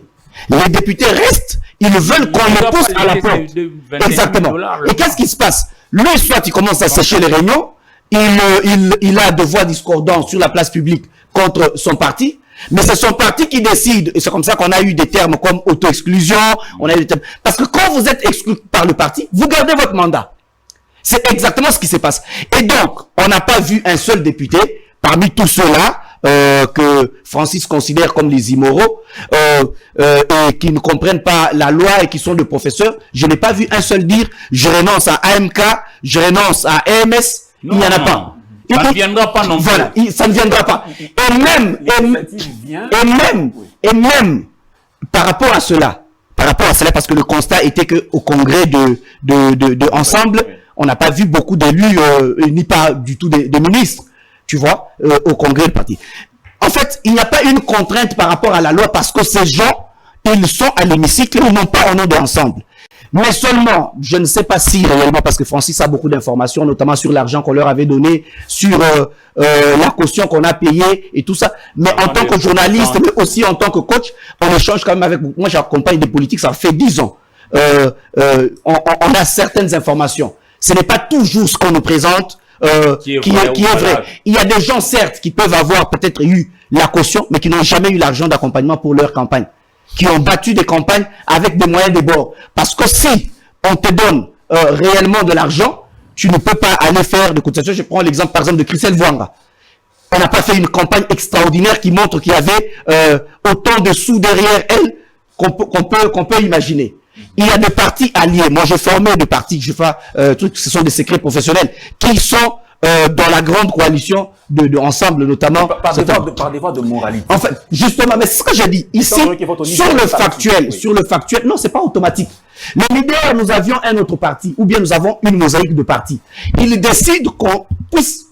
S7: Les députés restent, ils veulent qu'on les pousse à la porte. Exactement. Et qu'est-ce qui se passe? Lui, soit il commence à sécher les réunions, il a de voix discordantes sur la place publique contre son parti, mais c'est son parti qui décide, et c'est comme ça qu'on a eu des termes comme auto-exclusion, parce que quand vous êtes exclu par le parti, vous gardez votre mandat. C'est exactement ce qui se passe. Et donc, on n'a pas vu un seul député, parmi tous ceux-là, que Francis considère comme les immoraux, et qui ne comprennent pas la loi et qui sont des professeurs, je n'ai pas vu un seul dire, je renonce à AMK, je renonce à EMS, il n'y en a pas.
S4: Ça ne viendra pas non plus.
S7: Voilà, ça ne viendra pas. Et même, par rapport à cela, parce que le constat était que au congrès de Ensemble, on n'a pas vu beaucoup d'élus, ni pas du tout des ministres, tu vois, au congrès du parti. En fait, il n'y a pas une contrainte par rapport à la loi parce que ces gens, ils sont à l'hémicycle, ils n'ont pas au nom de Ensemble. Mais seulement, je ne sais pas si réellement, parce que Francis a beaucoup d'informations, notamment sur l'argent qu'on leur avait donné, sur la caution qu'on a payée et tout ça. Mais en tant que journaliste, mais aussi en tant que coach, on échange quand même avec moi. J'accompagne des politiques, ça fait 10 ans. On a certaines informations. Ce n'est pas toujours ce qu'on nous présente qui est vrai. Il y a des gens, certes, qui peuvent avoir peut-être eu la caution, mais qui n'ont jamais eu l'argent d'accompagnement pour leur campagne, qui ont battu des campagnes avec des moyens de bord. Parce que si on te donne réellement de l'argent, tu ne peux pas aller faire de cotisation. Je prends l'exemple, par exemple, de Christelle Vouanga. On n'a pas fait une campagne extraordinaire qui montre qu'il y avait autant de sous derrière elle qu'on peut imaginer. Il y a des partis alliés. Moi, j'ai formé des partis, ce sont des secrets professionnels, qui sont dans la grande coalition de Ensemble, notamment.
S3: Par des voies de moralité.
S7: En fait, justement, mais c'est ce que j'ai dit. Ici, sur le factuel, non, c'est pas automatique. Les leaders, nous avions un autre parti, ou bien nous avons une mosaïque de partis. Ils décident qu'on puisse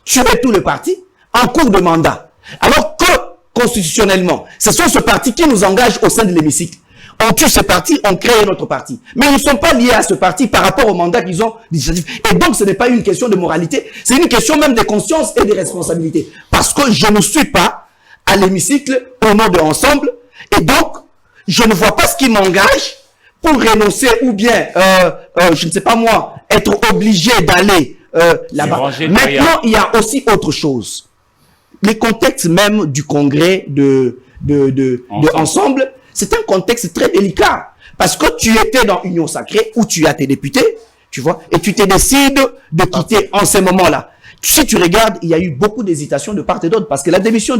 S7: tuer tous les partis en cours de mandat. Alors que, constitutionnellement, ce sont ce parti qui nous engage au sein de l'hémicycle. On tue ce parti, on crée notre parti. Mais ils ne sont pas liés à ce parti par rapport au mandat qu'ils ont législatif. Et donc, ce n'est pas une question de moralité, c'est une question même de conscience et de responsabilité. Parce que je ne suis pas à l'hémicycle au nom de Ensemble, et donc, je ne vois pas ce qui m'engage pour renoncer ou bien, je ne sais pas moi, être obligé d'aller là-bas. Maintenant, il y a aussi autre chose. Les contextes même du congrès de Ensemble, c'est un contexte très délicat. Parce que tu étais dans Union Sacrée, où tu as tes députés, tu vois, et tu te décides de quitter en ces moments-là. Si tu regardes, il y a eu beaucoup d'hésitations de part et d'autre, parce que la démission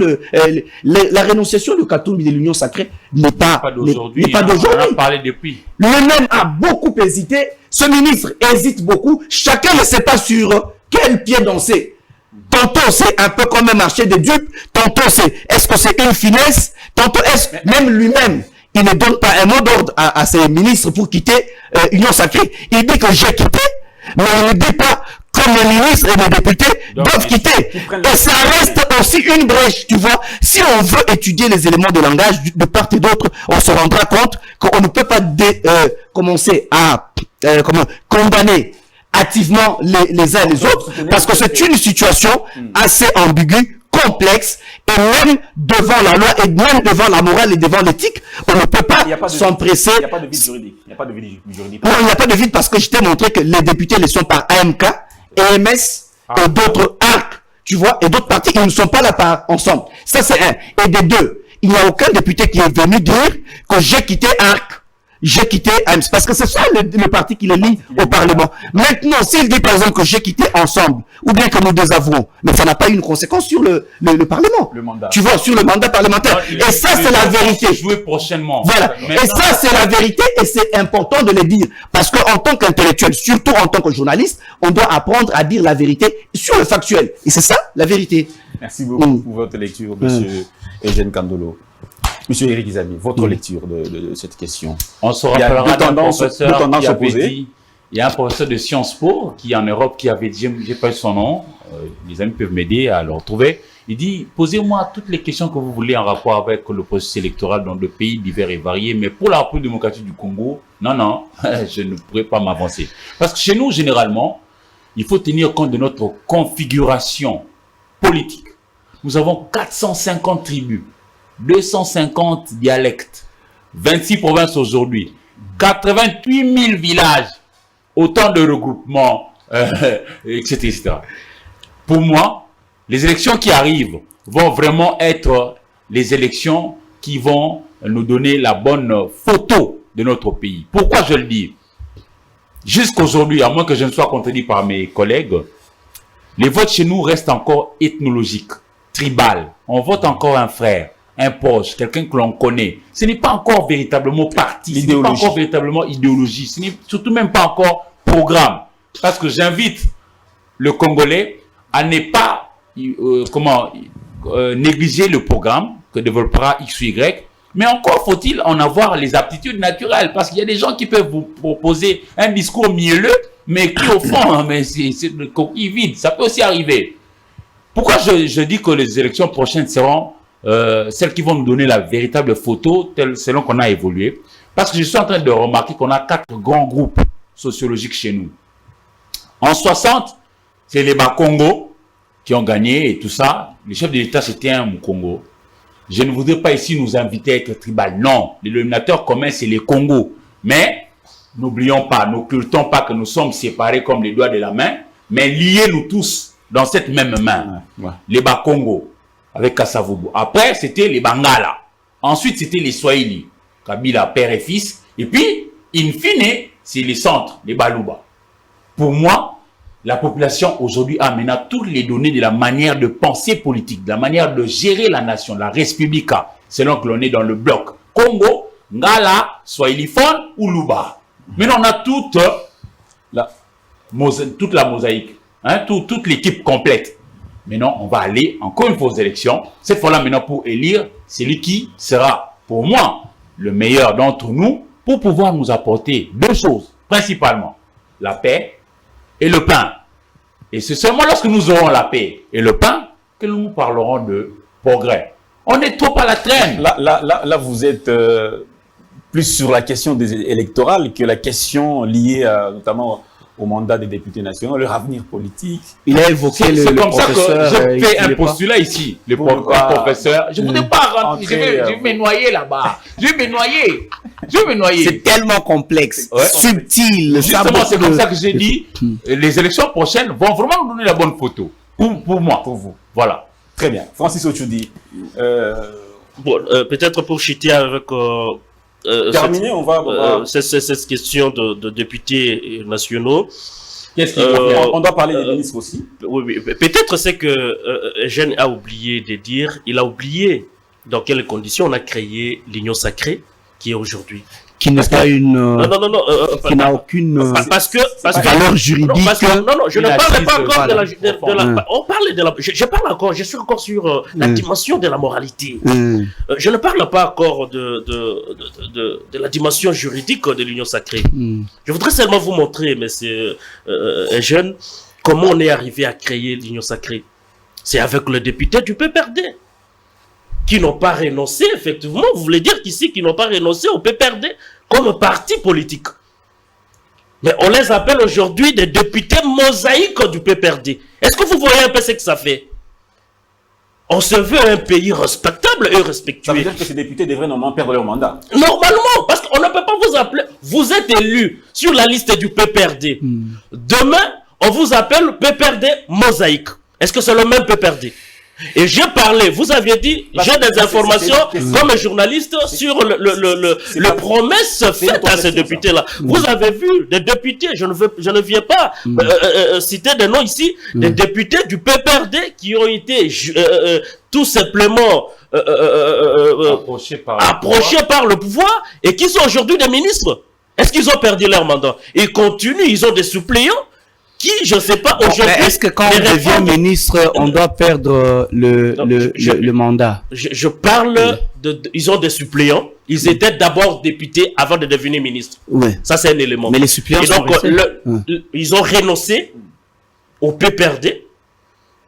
S7: la rénonciation de Katumbi de l'Union Sacrée n'est pas d'aujourd'hui.
S4: On a parlé depuis.
S7: Lui-même a beaucoup hésité. Ce ministre hésite beaucoup. Chacun ne sait pas sur quel pied danser. Tantôt, c'est un peu comme un marché de dupes. Tantôt, est-ce que c'est une finesse? Tantôt, même lui-même, il ne donne pas un mot d'ordre à ses ministres pour quitter Union Sacrée. Il dit que j'ai quitté, mais il ne dit pas comme les ministres et les députés doivent quitter. Et ça reste aussi une brèche, tu vois. Si on veut étudier les éléments de langage de part et d'autre, on se rendra compte qu'on ne peut pas commencer à condamner activement les uns et les autres, parce que c'est une situation assez ambiguë, complexe, et même devant la loi, et même devant la morale et devant l'éthique, on ne peut pas s'empresser.
S3: Il n'y a pas de vide juridique. Il n'y a pas de vide juridique.
S7: Non, il n'y a pas de vide parce que je t'ai montré que les députés les sont par AMK, EMS, et d'autres ARC, tu vois, et d'autres partis, ils ne sont pas là par ensemble. Ça, c'est un. Et des deux, il n'y a aucun député qui est venu dire que j'ai quitté ARC. j'ai quitté AMS, parce que c'est ça le parti qui le lie au Parlement. Maintenant, s'il dit par exemple que j'ai quitté Ensemble, ou bien que nous deux avouons, mais ça n'a pas eu une conséquence sur le Parlement.
S3: Le mandat.
S7: Tu vois, sur le mandat parlementaire. Et ça, c'est la vérité.
S4: Jouer prochainement.
S7: Voilà. Et ça, c'est la vérité, et c'est important de le dire. Parce qu'en tant qu'intellectuel, surtout en tant que journaliste, on doit apprendre à dire la vérité sur le factuel. Et c'est ça, la vérité.
S3: Merci beaucoup pour votre lecture, monsieur Eugène Kandolo. Monsieur Eric Izami, votre lecture de cette question.
S4: On se
S3: Il y a
S4: rappellera d'un professeur
S3: tendances
S4: qui avait
S3: opposées.
S4: dit, il y a un professeur de Sciences Po qui en Europe qui avait dit, j'ai pas eu son nom, les amis peuvent m'aider à le retrouver. Il dit, posez-moi toutes les questions que vous voulez en rapport avec le processus électoral dans des pays divers et variés, mais pour la République démocratique du Congo, non, je ne pourrais pas m'avancer. Parce que chez nous, généralement, il faut tenir compte de notre configuration politique. Nous avons 450 tribus, 250 dialectes, 26 provinces aujourd'hui, 88 000 villages, autant de regroupements, etc., etc. Pour moi, les élections qui arrivent vont vraiment être les élections qui vont nous donner la bonne photo de notre pays. Pourquoi je le dis? Jusqu'aujourd'hui, à moins que je ne sois contredit par mes collègues, les votes chez nous restent encore ethnologiques, tribales. On vote encore un frère, un proche, quelqu'un que l'on connaît. Ce n'est pas encore véritablement parti, ce n'est pas encore véritablement idéologie, ce n'est surtout même pas encore programme. Parce que j'invite le Congolais à ne pas négliger le programme que développera X ou Y, mais encore faut-il en avoir les aptitudes naturelles, parce qu'il y a des gens qui peuvent vous proposer un discours mielleux, mais qui au fond, mais c'est de coquille vide. Ça peut aussi arriver. Pourquoi je dis que les élections prochaines seront celles qui vont nous donner la véritable photo, selon qu'on a évolué? Parce que je suis en train de remarquer qu'on a 4 grands groupes sociologiques chez nous. En 60, c'est les Bakongo qui ont gagné et tout ça. Le chef de l'État, c'était un Mukongo. Je ne voudrais pas ici nous inviter à être tribal. Non, le dénominateur commun, c'est les Congos. Mais n'oublions pas, n'occultons pas que nous sommes séparés comme les doigts de la main, mais liés nous tous dans cette même main. Les Bakongo avec Kasavubu. Après, c'était les Bangala. Ensuite, c'était les Swahili. Kabila, père et fils. Et puis, in fine, c'est les centres, les Baluba. Pour moi, la population aujourd'hui a maintenant toutes les données de la manière de penser politique, de la manière de gérer la nation, la Respublica, selon que l'on est dans le bloc Congo, Ngala, Swahiliphone ou Luba. Maintenant, on a toute la mosaïque, toute l'équipe complète. Maintenant, on va aller encore une fois aux élections, cette fois-là maintenant pour élire celui qui sera, pour moi, le meilleur d'entre nous, pour pouvoir nous apporter 2 choses, principalement, la paix et le pain. Et c'est seulement lorsque nous aurons la paix et le pain que nous parlerons de progrès. On est trop à la traîne.
S3: Là vous êtes plus sur la question électorale que la question liée notamment au mandat des députés nationaux, leur avenir politique.
S7: Il a évoqué
S4: le professeur. C'est comme ça que je fais un postulat ici. Le professeur. Je ne voudrais pas rentrer. Je vais me noyer là-bas. Je vais me noyer.
S7: C'est tellement complexe, subtil.
S4: Justement, c'est comme ça que j'ai dit, les élections prochaines vont vraiment nous donner la bonne photo. Pour moi.
S3: Pour vous.
S4: Voilà.
S3: Très bien. Francis Ochoudi.
S5: Peut-être pour chuter avec...
S3: terminé, on va...
S5: cette question de députés nationaux.
S3: Qu'est-ce qu'il on doit parler des ministres aussi.
S5: Oui, peut-être c'est que Eugène a oublié de dire, il a oublié dans quelles conditions on a créé l'Union sacrée qui est aujourd'hui.
S7: Qui n'est pas une... qui n'a aucune valeur juridique.
S5: Non, je ne parle pas encore de la... On parle de la... Je parle encore, je suis encore sur la dimension de la moralité. Je ne parle pas encore de la dimension juridique de l'Union sacrée. Je voudrais seulement vous montrer, mais c'est jeune, comment on est arrivé à créer l'Union sacrée. C'est avec le député du PPRD. Qui n'ont pas renoncé, effectivement, vous voulez dire qu'ici, qui n'ont pas renoncé au PPRD comme parti politique. Mais on les appelle aujourd'hui des députés mosaïques du PPRD. Est-ce que vous voyez un peu ce que ça fait? On se veut un pays respectable et respectueux.
S3: Ça veut dire que ces députés devraient normalement perdre leur mandat.
S5: Normalement, parce qu'on ne peut pas vous appeler... Vous êtes élu sur la liste du PPRD. Demain, on vous appelle PPRD mosaïque. Est-ce que c'est le même PPRD? Et j'ai parlé, vous aviez dit, j'ai des informations comme journaliste sur le promesse faite à ces députés-là. Vous avez vu des députés, je ne viens pas citer des noms ici, des députés du PPRD qui ont été tout simplement approchés par le pouvoir et qui sont aujourd'hui des ministres. Est-ce qu'ils ont perdu leur mandat? Ils continuent, ils ont des suppléants. Qui, je ne sais pas, aujourd'hui...
S7: Est-ce que quand on devient ministre, on doit perdre le mandat?
S5: Je parle ils ont des suppléants. Ils étaient d'abord députés avant de devenir ministres.
S7: Oui.
S5: Ça, c'est un élément.
S7: Mais les suppléants sont
S5: ils ont renoncé au PPRD.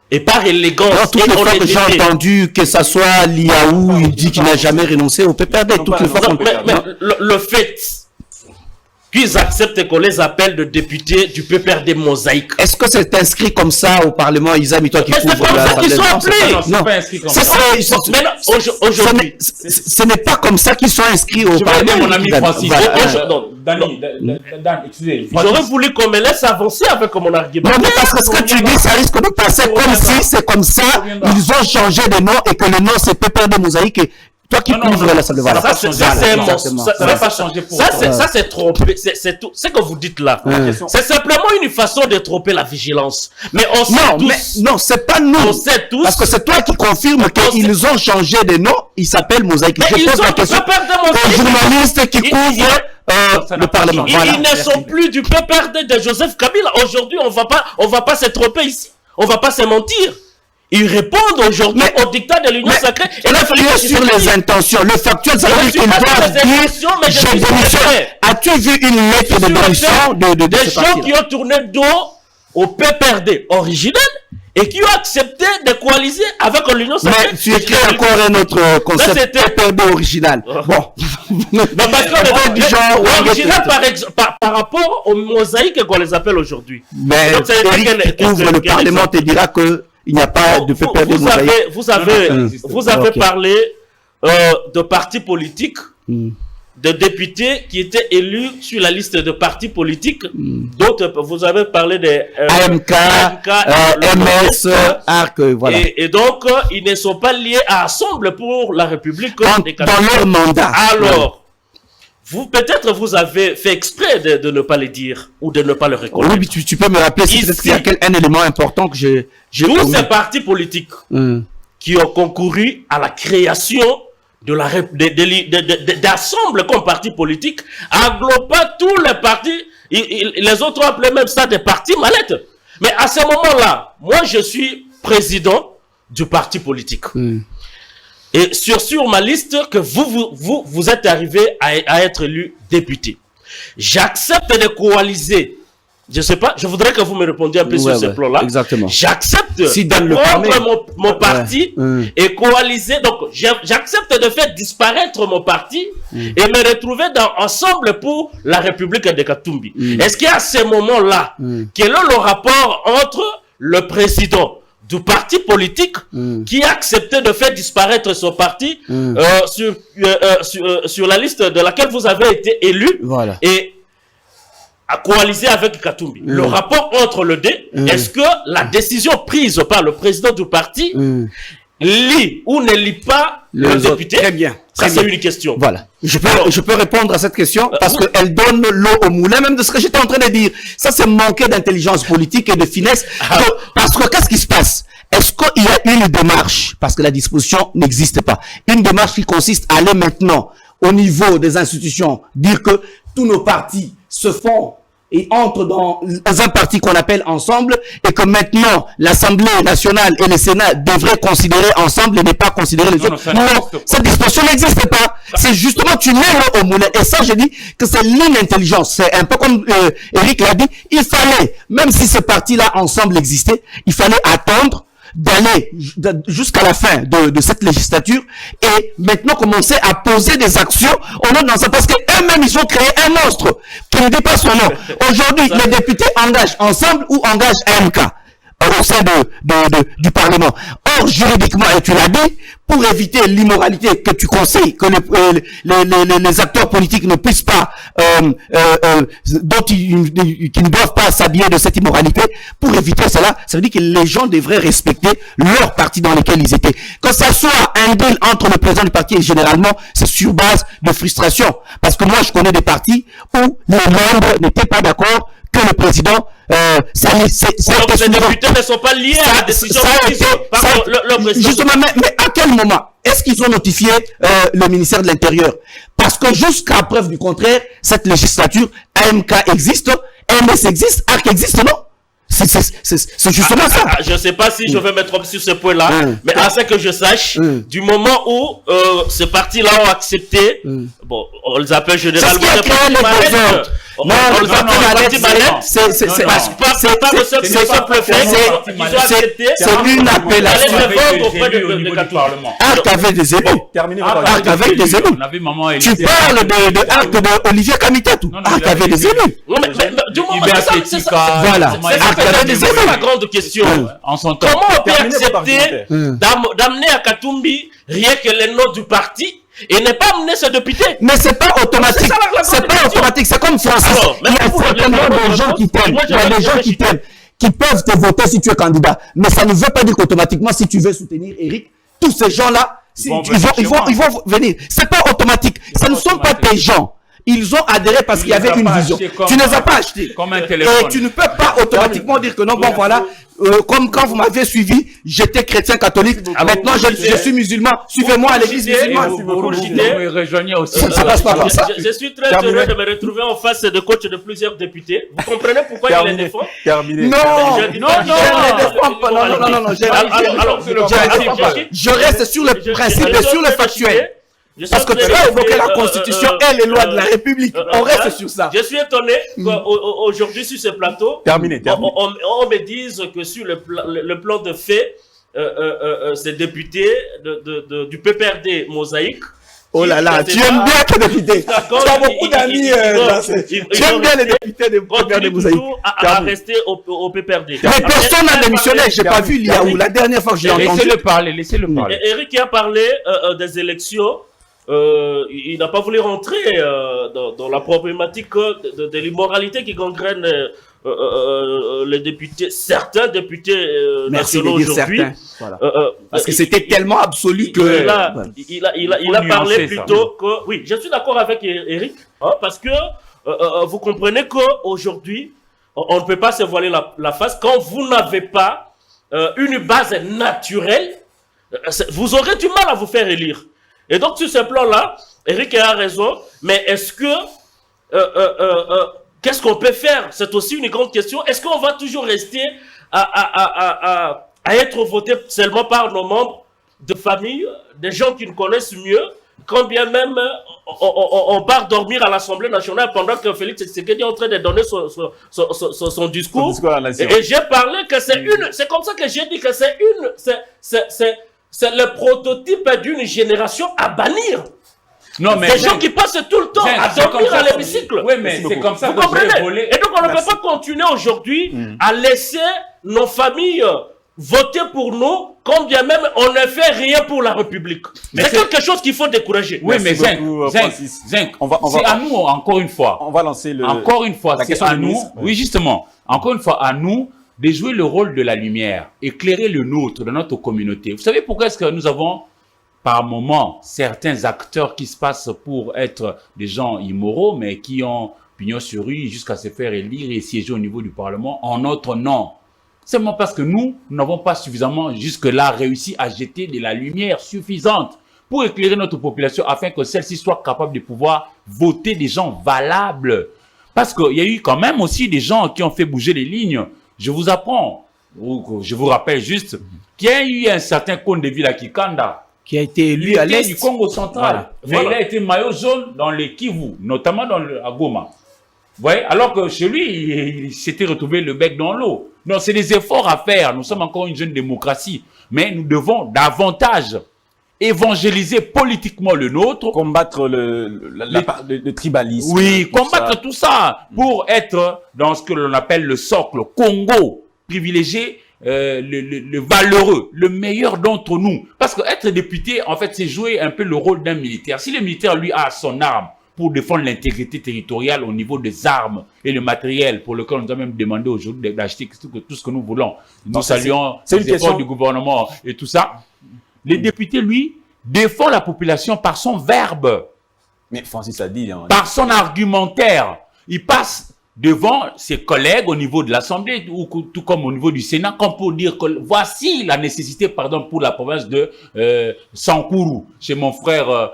S5: Et par élégance,
S7: toutes les fois que j'ai entendu que ça soit Liaou, il dit qu'il n'a jamais renoncé au PPRD. Toutes les fois
S5: le fait qu'ils acceptent qu'on les appelle de députés du PPRD mosaïque.
S7: Est-ce que c'est inscrit comme ça au Parlement, Isam, toi qui couvre la
S5: ils sont appelés.
S7: Non,
S5: aujourd'hui.
S7: Ce n'est pas comme ça qu'ils sont inscrits au Parlement.
S4: Mon ami Francis.
S5: Dan, excusez. J'aurais voulu qu'on me laisse avancer avec mon argument.
S7: Non, mais parce que ce que tu dis, ça risque de passer comme si c'est comme ça. Ils ont changé de nom et que le nom c'est PPRD mosaïque. Toi qui couvres l'Assemblée, voilà.
S5: Ça, c'est pas changer pour ça, c'est tromper. C'est tout. Ce que vous dites là. C'est simplement une façon de tromper la vigilance. Mais on sait tous.
S7: Non, c'est pas nous.
S5: On sait tous.
S7: Parce que c'est toi qui confirme qu'ils ont changé de nom. Ils s'appellent Mosaïque.
S5: Je pose la question
S7: aux journalistes qui couvrent le Parlement.
S5: Ils ne sont plus du PPRD de Joseph Kabila. Aujourd'hui, on va pas se tromper ici. On va pas se mentir. Ils répondent aujourd'hui au dictat de l'Union sacrée.
S7: Et là, tu es sur les intentions. Le factuel, ça veut dire qu'ils doivent dire je démissionne. As-tu vu une lettre de démission
S5: des gens qui ont tourné dos au PPRD originel et qui ont accepté de coaliser avec l'Union sacrée.
S7: Mais tu écris encore un autre concept, PPRD original. Bon.
S5: Parce que du genre original par rapport aux mosaïques qu'on les appelle aujourd'hui.
S7: Mais Eric qui couvre le Parlement te dira que il n'y a pas de PPRD mosaïque.
S5: Vous avez parlé de partis politiques, de députés qui étaient élus sur la liste de partis politiques. D'autres, vous avez parlé des
S7: AMK, MS, ARC, voilà.
S5: Et donc, ils ne sont pas liés à Ensemble pour la République.
S7: Dans leur mandat.
S5: Alors, peut-être vous avez fait exprès de ne pas les dire ou de ne pas le reconnaître.
S7: Oui, tu peux me rappeler peut-être qu'il y a un élément important que j'ai
S5: tous ces partis politiques qui ont concouru à la création d'Assemble comme parti politique, englobant tous les partis, les autres ont appelé même ça des partis mallettes. Mais à ce moment-là, moi je suis président du parti politique. Et sur ma liste, que vous êtes arrivé à être élu député. J'accepte de coaliser. Je sais pas, je voudrais que vous me répondiez un peu sur ce plan-là.
S7: Exactement.
S5: J'accepte de prendre mon parti et coaliser. Donc, j'accepte de faire disparaître mon parti et me retrouver ensemble pour la République de Katumbi. Est-ce qu'à ce moment-là, quel est le rapport entre le président du parti politique qui a accepté de faire disparaître son parti sur la liste de laquelle vous avez été élu et à coaliser avec Katumbi. Le rapport entre le deux, est-ce que la décision prise par le président du parti lit ou ne lit pas le député?
S7: Très bien.
S5: Ça, c'est une question.
S7: Voilà. Je peux répondre à cette question parce qu'elle donne l'eau au moulin, même de ce que j'étais en train de dire. Ça, c'est manquer d'intelligence politique et de finesse. Parce que qu'est-ce qui se passe? Est-ce qu'il y a une démarche? Parce que la disposition n'existe pas. Une démarche qui consiste à aller maintenant au niveau des institutions, dire que tous nos partis se font et entrent dans un parti qu'on appelle Ensemble et que maintenant l'Assemblée nationale et le Sénat devraient considérer Ensemble et ne pas considérer les autres. Non, cette disposition n'existe pas. C'est justement tu mets l'eau au moulin. Et ça, je dis que c'est l'inintelligence. C'est un peu comme Eric l'a dit. Il fallait, même si ces partis-là Ensemble existaient, il fallait attendre d'aller jusqu'à la fin de cette législature et maintenant commencer à poser des actions au nom dans ça parce qu'eux-mêmes ils ont créé un monstre qui ne dépasse son nom. Aujourd'hui, les députés engagent Ensemble ou engagent AMK. au sein du Parlement. Or, juridiquement, et tu l'as dit, pour éviter l'immoralité que tu conseilles, que les acteurs politiques ne puissent pas, qui ne doivent pas s'habiller de cette immoralité, pour éviter cela, ça veut dire que les gens devraient respecter leur parti dans lequel ils étaient. Quand ça soit un deal entre le président du parti et généralement, c'est sur base de frustration. Parce que moi, je connais des partis où les membres n'étaient pas d'accord que le président,
S5: donc ces députés ne sont pas liés à la décision prise par le président.
S7: Justement, mais à quel moment est-ce qu'ils ont notifié le ministère de l'Intérieur? Parce que jusqu'à preuve du contraire, cette législature, AMK existe, MS existe, ARC existe, non? C'est justement ça.
S5: Je ne sais pas si je vais me tromper sur ce point-là, mais à ce que je sache, du moment où ces partis-là ont accepté, bon, on les appelle généralement des partis malades. On les appelle des partis malades. C'est
S7: une appellation. Arc avait des élus. Arc avait des élus. Tu parles de Arc de Olivier Kamitatou. Arc avait des élus. Voilà.
S5: C'est la grande question. Comment on peut accepter d'amener à Katumbi rien que les noms du parti et ne pas amener ce député?
S7: Mais c'est pas automatique. C'est pas automatique. C'est comme Francis. Il y a certainement des gens qui t'aiment. Il y a des gens qui t'aiment, qui peuvent te voter si tu es candidat. Mais ça ne veut pas dire qu'automatiquement, si tu veux soutenir Eric, tous ces gens-là, ils vont venir. C'est pas automatique. Ce ne sont pas tes gens. Ils ont adhéré parce qu'il y avait une vision. Tu ne les as pas achetés. Et tu ne peux pas automatiquement dire que non, bon voilà, comme quand vous m'avez suivi, j'étais chrétien catholique, maintenant je suis musulman, suivez-moi à l'église musulmane.
S5: Ça passe pas comme ça. Je suis très heureux de me retrouver en face de coach de plusieurs députés. Vous comprenez pourquoi il les défend?
S7: Non, je reste sur le principe et sur le factuel. Parce que tu as évoqué la Constitution et les lois de la République. On reste sur ça.
S5: Je suis étonné qu'aujourd'hui sur ce plateau, on me dise que sur le plan de fait, ces députés du PPRD Mosaïque.
S7: Oh là là, tu aimes bien tes députés. Tu as beaucoup d'amis. Tu aimes bien les députés de PPRD Mosaïque.
S5: À rester au PPRD.
S7: Mais personne n'a démissionné. J'ai pas vu Liaou la dernière fois que je l'ai entendu.
S4: Laissez-le parler.
S5: Eric a parlé des élections. Il n'a pas voulu rentrer dans la problématique de l'immoralité qui gangrène les députés, certains députés nationaux aujourd'hui.
S7: Voilà. Parce que c'était tellement absolu que...
S5: Il a parlé plutôt que... Oui, je suis d'accord avec Eric, parce que vous comprenez qu'aujourd'hui, on ne peut pas se voiler la face quand vous n'avez pas une base naturelle. Vous aurez du mal à vous faire élire. Et donc, sur ce plan-là, Eric a raison, mais est-ce que, qu'est-ce qu'on peut faire? C'est aussi une grande question. Est-ce qu'on va toujours rester à être voté seulement par nos membres de famille, des gens qui nous connaissent mieux, quand bien même on part dormir à l'Assemblée nationale pendant que Félix Tshisekedi est en train de donner son discours. Et j'ai parlé que c'est comme ça que j'ai dit que c'est le prototype d'une génération à bannir.
S4: Non, mais
S5: des gens qui passent tout le temps à dormir à l'hémicycle.
S4: Oui, mais c'est comme ça
S5: vous comprenez. Et donc on ne peut pas continuer aujourd'hui à laisser nos familles voter pour nous, quand bien même on ne fait rien pour la République. C'est quelque chose qu'il faut décourager.
S4: Oui, mais Zinc, c'est à nous encore une fois.
S3: On va lancer
S4: encore une fois,
S3: la question
S4: à nous. Oui, justement, encore une fois à nous de jouer le rôle de la lumière, éclairer le nôtre, de notre communauté. Vous savez pourquoi est-ce que nous avons, par moments, certains acteurs qui se passent pour être des gens immoraux, mais qui ont pignon sur rue jusqu'à se faire élire et siéger au niveau du Parlement en notre nom? Seulement parce que nous n'avons pas suffisamment jusque-là réussi à jeter de la lumière suffisante pour éclairer notre population afin que celle-ci soit capable de pouvoir voter des gens valables. Parce qu'il y a eu quand même aussi des gens qui ont fait bouger les lignes. Je vous apprends, je vous rappelle juste qu'il y a eu un certain Kondeville à Kikanda
S7: qui a été élu à l'est
S4: du Congo central. Mais il a été maillot jaune dans les Kivu, notamment à Goma. Vous voyez, alors que chez lui, il s'était retrouvé le bec dans l'eau. Donc, c'est des efforts à faire. Nous sommes encore une jeune démocratie. Mais nous devons davantage évangéliser politiquement le nôtre.
S3: Combattre le tribalisme.
S4: Oui, combattre tout ça pour être dans ce que l'on appelle le socle Congo privilégié, le valeureux, le meilleur d'entre nous. Parce que être député, en fait, c'est jouer un peu le rôle d'un militaire. Si le militaire, lui, a son arme pour défendre l'intégrité territoriale au niveau des armes et le matériel pour lequel on nous a même demandé aujourd'hui d'acheter tout ce que nous voulons. Nous saluons les efforts du gouvernement et tout ça. Les députés, lui, défend la population par son verbe.
S3: Mais Francis a dit...
S4: Par son argumentaire. Il passe devant ses collègues au niveau de l'Assemblée, ou tout comme au niveau du Sénat, comme pour dire que voici la nécessité, pardon, pour la province de Sankourou, chez mon frère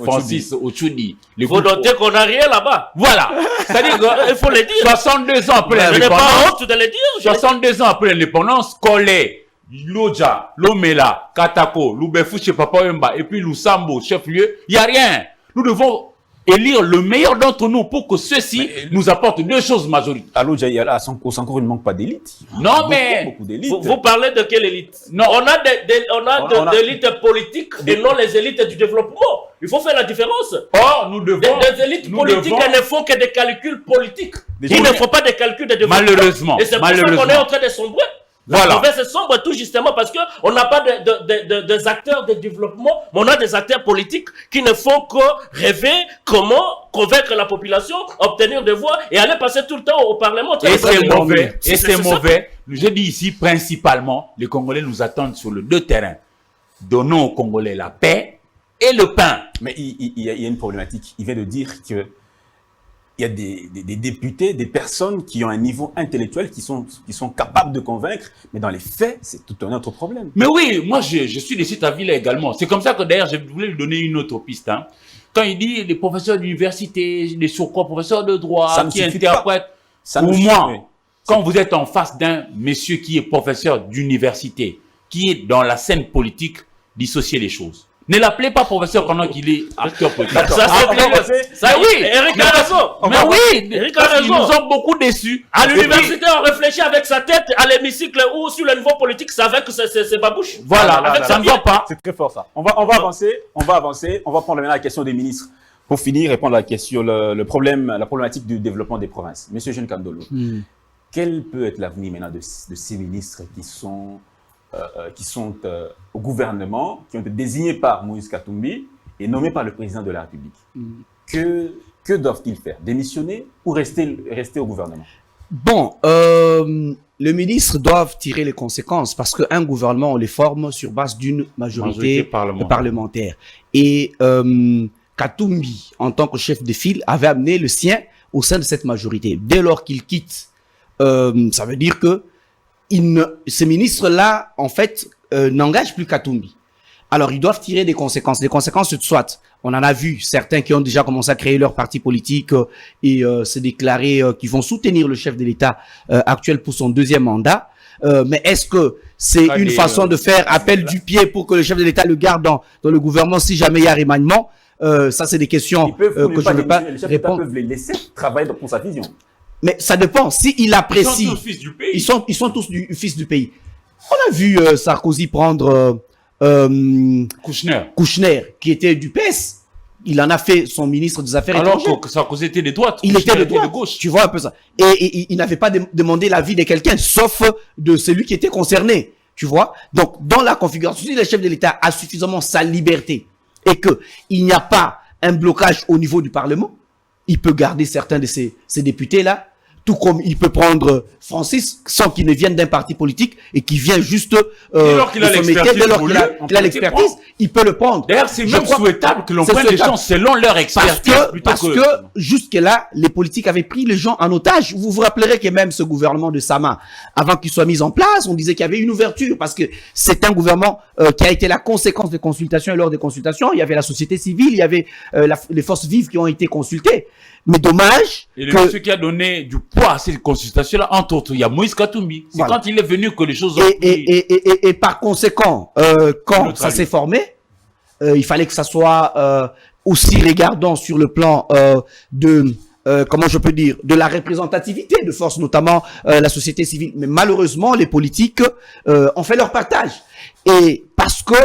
S4: Francis Ochoudi.
S5: Il faut noter qu'on n'a rien là-bas.
S4: Voilà. C'est-à-dire
S5: il faut le dire.
S4: 62 ans après
S5: l'indépendance. Je n'ai pas honte de le dire.
S4: 62 ans après l'indépendance, Kolé, Loja, Lomela, Katako, Lubefu, Papa Wemba, et puis Lusambo, chef-lieu, il n'y a rien. Nous devons élire le meilleur d'entre nous pour que ceux-ci nous apportent deux choses majoritaires.
S3: À Loja, au Sankourou, il ne manque pas d'élite.
S4: Non, mais...
S3: Beaucoup d'élite.
S5: Vous parlez de quelle élite?
S4: Non.
S5: On a des élites politiques et non les élites du développement. Il faut faire la différence.
S4: Or, nous devons...
S5: Des élites politiques, elles ne font que des calculs politiques. Il ne faut pas des calculs de développement.
S4: Malheureusement.
S5: Et c'est pour ça qu'on est en train de sombrer.
S4: Voilà.
S5: La province est sombre tout justement parce qu'on n'a pas des acteurs de développement, mais on a des acteurs politiques qui ne font que rêver comment convaincre la population, obtenir des voix et aller passer tout le temps au Parlement.
S4: Et c'est mauvais. Et c'est mauvais. Je dis ici principalement, les Congolais nous attendent sur les deux terrains. Donnons aux Congolais la paix et le pain.
S3: Mais il y a une problématique. Il vient de dire que il y a des députés, des personnes qui ont un niveau intellectuel, qui sont capables de convaincre, mais dans les faits, c'est tout un autre problème.
S4: Mais oui, moi je suis de cet avis-là également. C'est comme ça que d'ailleurs, je voulais lui donner une autre piste. Hein. Quand il dit les professeurs d'université, les surcroît professeurs de droit, qui interprètent, pour moi, quand vous êtes en face d'un monsieur qui est professeur d'université, qui est dans la scène politique, dissociez les choses. Ne l'appelez pas professeur pendant qu'il est acteur politique.
S5: Ça oui, Eric a raison.
S4: Mais oui,
S5: Eric a raison.
S4: Ils nous ont beaucoup déçus.
S5: À l'université, on réfléchit avec sa tête à l'hémicycle ou sur le niveau politique, c'est avec ses babouches.
S4: Voilà, ça ne va pas.
S3: C'est très fort ça. On va avancer. On va prendre maintenant la question des ministres. Pour finir, répondre à la question, la problématique du développement des provinces. Monsieur Jean Kandolo, quel peut être l'avenir maintenant de ces ministres qui sont au gouvernement, qui ont été désignés par Moïse Katumbi et nommés par le président de la République? Que doivent-ils faire? Démissionner ou rester au gouvernement?
S7: Bon, le ministre doivent tirer les conséquences parce qu'un gouvernement, on les forme sur base d'une majorité parlementaire. Et Katumbi, en tant que chef de file, avait amené le sien au sein de cette majorité. Dès lors qu'il quitte, ça veut dire que ces ministres-là, en fait, n'engagent plus Katumbi. Alors, ils doivent tirer des conséquences. Les conséquences, soit, on en a vu certains qui ont déjà commencé à créer leur parti politique et se déclarer qu'ils vont soutenir le chef de l'État actuel pour son deuxième mandat. Mais est-ce que c'est une façon de faire appel du pied pour que le chef de l'État le garde dans le gouvernement si jamais il y a remaniement? Ça, c'est des questions que je ne veux pas répondre. Les
S3: peuvent les laisser travailler pour sa vision.
S7: Mais ça dépend. S'il apprécie...
S4: Ils sont tous fils du pays.
S7: Ils sont tous fils du pays. On a vu Sarkozy prendre Kouchner, qui était du PS. Il en a fait son ministre des Affaires étrangères.
S4: Alors que Sarkozy était de droite.
S7: Il était de droite.
S4: De gauche.
S7: Tu vois un peu ça. Et il n'avait pas demandé l'avis de quelqu'un, sauf de celui qui était concerné. Tu vois. Donc, dans la configuration, si le chef de l'État a suffisamment sa liberté et que il n'y a pas un blocage au niveau du Parlement, il peut garder certains de ces députés-là, tout comme il peut prendre Francis sans qu'il ne vienne d'un parti politique et qui vient juste
S4: dès lors qu'il a l'expertise,
S7: il peut le prendre.
S4: D'ailleurs, c'est même souhaitable que l'on prenne les gens selon leur expertise.
S7: Parce que jusque-là, les politiques avaient pris les gens en otage. Vous vous rappellerez que même ce gouvernement de Sama, avant qu'il soit mis en place, on disait qu'il y avait une ouverture parce que c'est un gouvernement qui a été la conséquence des consultations et lors des consultations, il y avait la société civile, il y avait les forces vives qui ont été consultées. Mais dommage.
S4: Et le monsieur qui a donné du poids à ces consultations-là, entre autres, il y a Moïse Katumbi. C'est quand il est venu que les choses ont
S7: et par conséquent, quand ça s'est formé, il fallait que ça soit aussi regardant sur le plan comment je peux dire, de la représentativité de force, notamment la société civile. Mais malheureusement, les politiques ont fait leur partage. Et parce que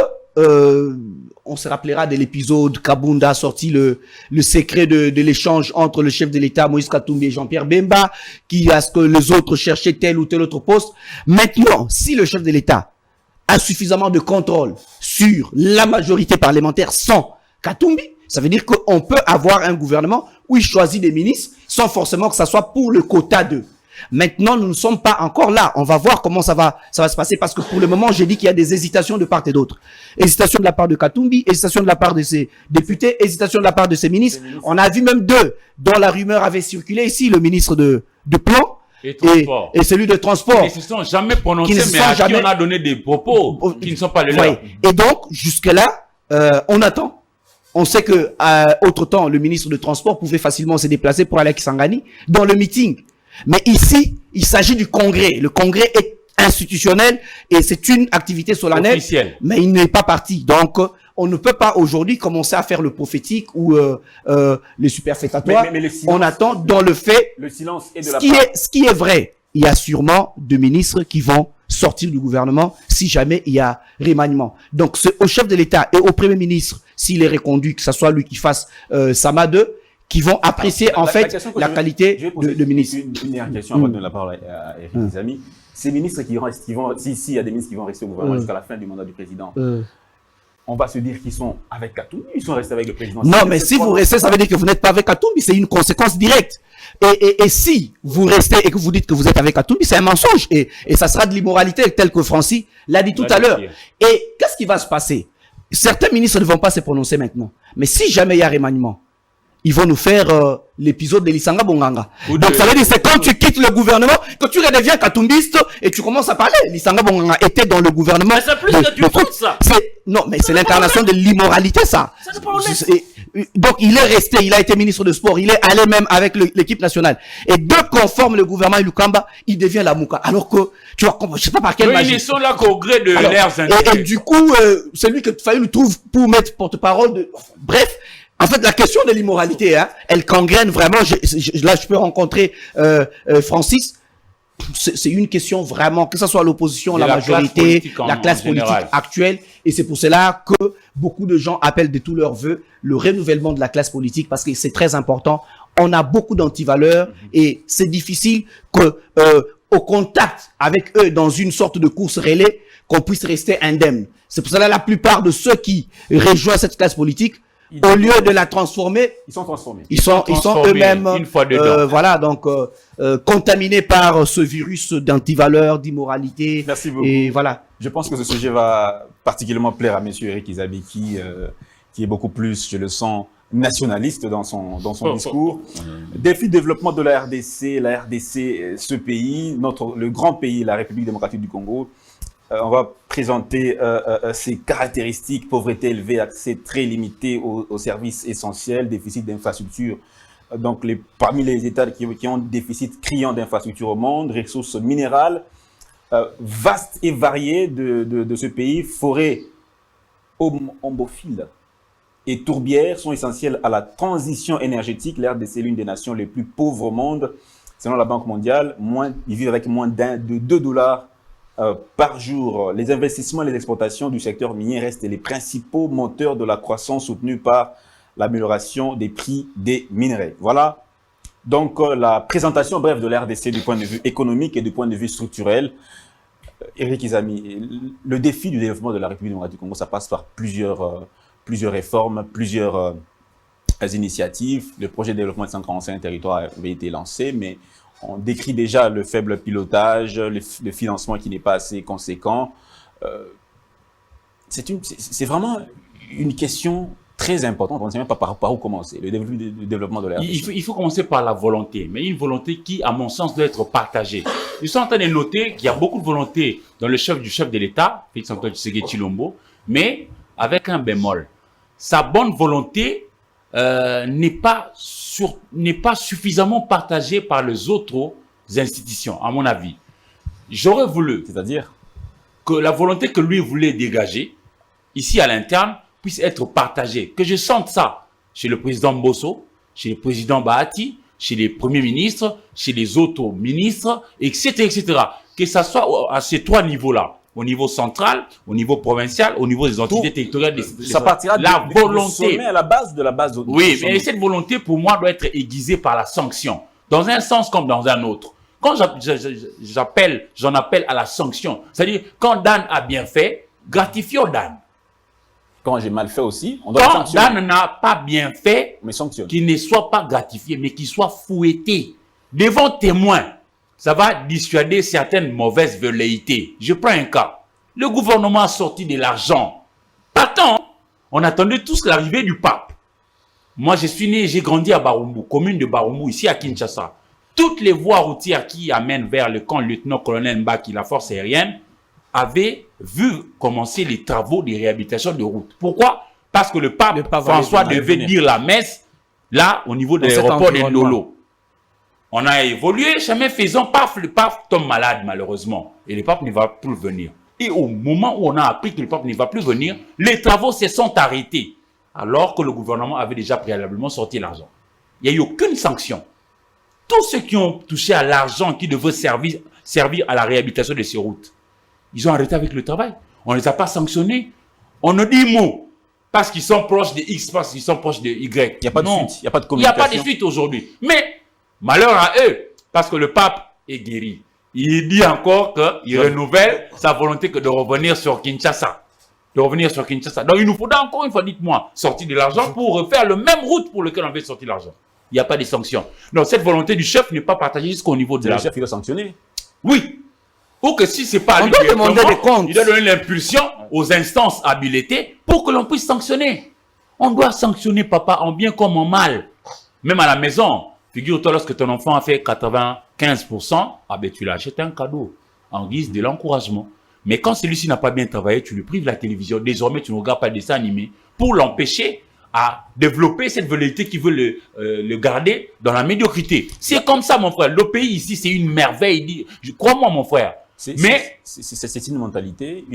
S7: on se rappellera de l'épisode Kabunda a sorti le secret de l'échange entre le chef de l'État Moïse Katumbi et Jean-Pierre Bemba, qui à ce que les autres cherchaient tel ou tel autre poste. Maintenant, si le chef de l'État a suffisamment de contrôle sur la majorité parlementaire sans Katumbi, ça veut dire qu'on peut avoir un gouvernement où il choisit des ministres sans forcément que ça soit pour le quota d'eux. Maintenant, nous ne sommes pas encore là. On va voir comment ça va se passer parce que pour le moment, j'ai dit qu'il y a des hésitations de part et d'autre. Hésitation de la part de Katumbi, hésitation de la part de ses députés, hésitation de la part de ses ministres. On a vu même deux dont la rumeur avait circulé ici, le ministre de Plan et celui de Transport.
S4: Ils ne se sont jamais prononcés, mais à qui on a donné des propos qui ne sont pas les leurs.
S7: Et donc, jusque-là, on attend. On sait que, autre temps, le ministre de Transport pouvait facilement se déplacer pour aller à Kisangani dans le meeting. Mais ici, il s'agit du congrès. Le congrès est institutionnel et c'est une activité solennelle.
S4: Officielle.
S7: Mais il n'est pas parti. Donc, on ne peut pas aujourd'hui commencer à faire le prophétique ou les superfétatoires.
S3: Mais le silence,
S7: on attend dans le fait.
S3: Le silence est de
S7: Ce qui est vrai, il y a sûrement deux ministres qui vont sortir du gouvernement si jamais il y a remaniement. Donc, c'est au chef de l'État et au Premier ministre, s'il est reconduit, que ce soit lui qui fasse Sama 2, qui vont apprécier en fait la qualité de ministre.
S3: Une dernière question avant de donner la parole à Eric Izami. Ces ministres qui vont, s'il y a des ministres qui vont rester au gouvernement jusqu'à la fin du mandat du président, on va se dire qu'ils sont avec Katumbi, ils sont restés avec le président.
S7: Non, mais si vous restez, ça veut dire que vous n'êtes pas avec Katumbi, c'est une conséquence directe. Et si vous restez et que vous dites que vous êtes avec Katumbi, c'est un mensonge. Et ça sera de l'immoralité, tel que Francis l'a dit tout à l'heure. Et qu'est-ce qui va se passer? Certains ministres ne vont pas se prononcer maintenant. Mais si jamais il y a remaniement, ils vont nous faire l'épisode de Lisanga Bonganga. Donc ça veut dire c'est quand tu quittes le gouvernement, que tu redeviens katumbiste et tu commences à parler. Lisanga Bonganga était dans le gouvernement.
S5: Mais c'est plus que tu fais ça.
S7: Non, mais c'est l'incarnation de l'immoralité, ça. Donc il est resté, il a été ministre de sport, il est allé même avec l'équipe nationale. Et dès qu'on forme le gouvernement Lukamba, il devient la Mouka. Alors que, tu vois, je sais pas par quelle magie.
S4: Ils sont là qu'au gré de leurs intérêts.
S7: Et du coup, celui que Fayou trouve pour mettre porte-parole de... Bref. En fait, la question de l'immoralité, hein, elle gangrène vraiment. Là, je peux rencontrer Francis. C'est une question vraiment, que ce soit l'opposition, la majorité, la classe politique actuelle. Et c'est pour cela que beaucoup de gens appellent de tous leurs vœux le renouvellement de la classe politique parce que c'est très important. On a beaucoup d'antivaleurs et c'est difficile que au contact avec eux dans une sorte de course relais, qu'on puisse rester indemne. C'est pour cela que la plupart de ceux qui rejoignent cette classe politique, au lieu de la transformer,
S3: ils sont transformés.
S7: Ils sont eux-mêmes,
S4: une fois dedans.
S7: voilà, donc contaminés par ce virus d'antivaleur, d'immoralité.
S3: Merci beaucoup.
S7: Et voilà.
S3: Je pense que ce sujet va particulièrement plaire à Monsieur Eric Izabi, qui est beaucoup plus, je le sens, nationaliste dans son discours. Défi de développement de la RDC, ce pays, le grand pays, la République démocratique du Congo. On va présenter ses caractéristiques: pauvreté élevée, accès très limité aux services essentiels, déficit d'infrastructures. Donc, parmi les États qui ont déficit criant d'infrastructures au monde, ressources minérales, vastes et variées de ce pays, forêts ombophiles et tourbières sont essentielles à la transition énergétique. La RDC est l'une des nations les plus pauvres au monde. Selon la Banque mondiale, ils vivent avec moins de $2 par jour. Les investissements et les exportations du secteur minier restent les principaux moteurs de la croissance soutenue par l'amélioration des prix des minerais. Voilà donc la présentation brève de la RDC du point de vue économique et du point de vue structurel. Eric Izami, le défi du développement de la République démocratique du Congo, ça passe par plusieurs réformes, plusieurs initiatives. Le projet de développement de 145 territoires avait été lancé, mais on décrit déjà le faible pilotage, le financement qui n'est pas assez conséquent. C'est vraiment une question très importante. On ne sait même pas par où commencer, le développement de la RDC.
S4: Il faut commencer par la volonté, mais une volonté qui, à mon sens, doit être partagée. Je suis en train de noter qu'il y a beaucoup de volonté dans le chef de l'État, Félix-Antoine Tshisekedi Tshilombo, mais avec un bémol. Sa bonne volonté n'est pas suffisamment partagé par les autres institutions, à mon avis. J'aurais voulu, c'est-à-dire que la volonté que lui voulait dégager, ici à l'interne, puisse être partagée. Que je sente ça chez le président Mbosso, chez le président Bahati, chez les premiers ministres, chez les autres ministres, etc., etc. Que ça soit à ces trois niveaux-là. au niveau central, au niveau provincial, au niveau des entités territoriales.
S3: Ça partira
S4: la volonté.
S3: Du sommet à la base de la base.
S4: Oui, mais cette volonté, pour moi, doit être aiguisée par la sanction. Dans un sens comme dans un autre. Quand j'en appelle à la sanction, c'est-à-dire, quand Dan a bien fait, gratifions Dan.
S3: Quand j'ai mal fait aussi, on doit
S4: Quand
S3: sanctionner.
S4: Dan n'a pas bien fait,
S3: Mais sanctionne.
S4: qu'il ne soit pas gratifié, mais qu'il soit fouetté devant témoin. Ça va dissuader certaines mauvaises velléités. Je prends un cas. Le gouvernement a sorti de l'argent. Attends, on attendait tous l'arrivée du pape. Moi, je suis né, j'ai grandi à Barumbu, commune de Barumbu, ici à Kinshasa. Toutes les voies routières qui amènent vers le camp lieutenant-colonel Mbaki, la force aérienne, avaient vu commencer les travaux de réhabilitation de routes. Pourquoi? Parce que le pape François devait dire la messe là, au niveau de l'aéroport de Ndolo. On a évolué, jamais faisant, paf, le pape tombe malade malheureusement. Et le pape ne va plus venir. Et au moment où on a appris que le pape ne va plus venir, les travaux se sont arrêtés. Alors que le gouvernement avait déjà préalablement sorti l'argent. Il n'y a eu aucune sanction. Tous ceux qui ont touché à l'argent qui devait servir à la réhabilitation de ces routes, ils ont arrêté avec le travail. On ne les a pas sanctionnés. On ne dit mot. Parce qu'ils sont proches de X, parce qu'ils sont proches de Y.
S3: Il n'y a pas de suite. Il n'y a pas de
S4: Il n'y a
S3: communication.
S4: pas de suite aujourd'hui. Mais, malheur à eux, parce que le pape est guéri. Il dit encore qu'il renouvelle sa volonté que de revenir sur Kinshasa. Donc il nous faudra encore une fois, dites-moi, sortir de l'argent pour refaire le même route pour lequel on veut sortir l'argent. Il n'y a pas de sanctions. Donc cette volonté du chef n'est pas partagée jusqu'au niveau de
S3: Le chef, il doit sanctionner.
S4: Oui. Ou que si c'est pas
S7: On doit demander des comptes.
S4: Il doit donner l'impulsion aux instances habilitées pour que l'on puisse sanctionner. On doit sanctionner papa en bien comme en mal. Même à la maison. Figure-toi, lorsque ton enfant a fait 95%, ah ben tu lui achètes un cadeau en guise de l'encouragement. Mais quand celui-ci n'a pas bien travaillé, tu lui prives la télévision. Désormais, tu ne regardes pas des dessins animés pour l'empêcher à développer cette velléité qui veut le garder dans la médiocrité. C'est comme ça, mon frère. Le pays ici, c'est une merveille. Crois-moi, mon frère. Mais
S3: c'est une mentalité,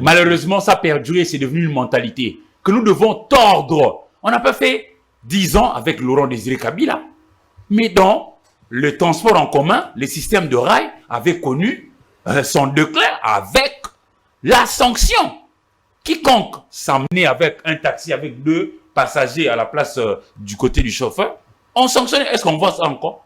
S4: malheureusement, ça a perduré, c'est devenu une mentalité que nous devons tordre. On n'a pas fait 10 ans avec Laurent Désiré Kabila. Mais dans le transport en commun, les systèmes de rail avaient connu son déclin avec la sanction. Quiconque s'emmenait avec un taxi avec 2 passagers à la place du côté du chauffeur, on sanctionnait. Est-ce qu'on voit ça encore?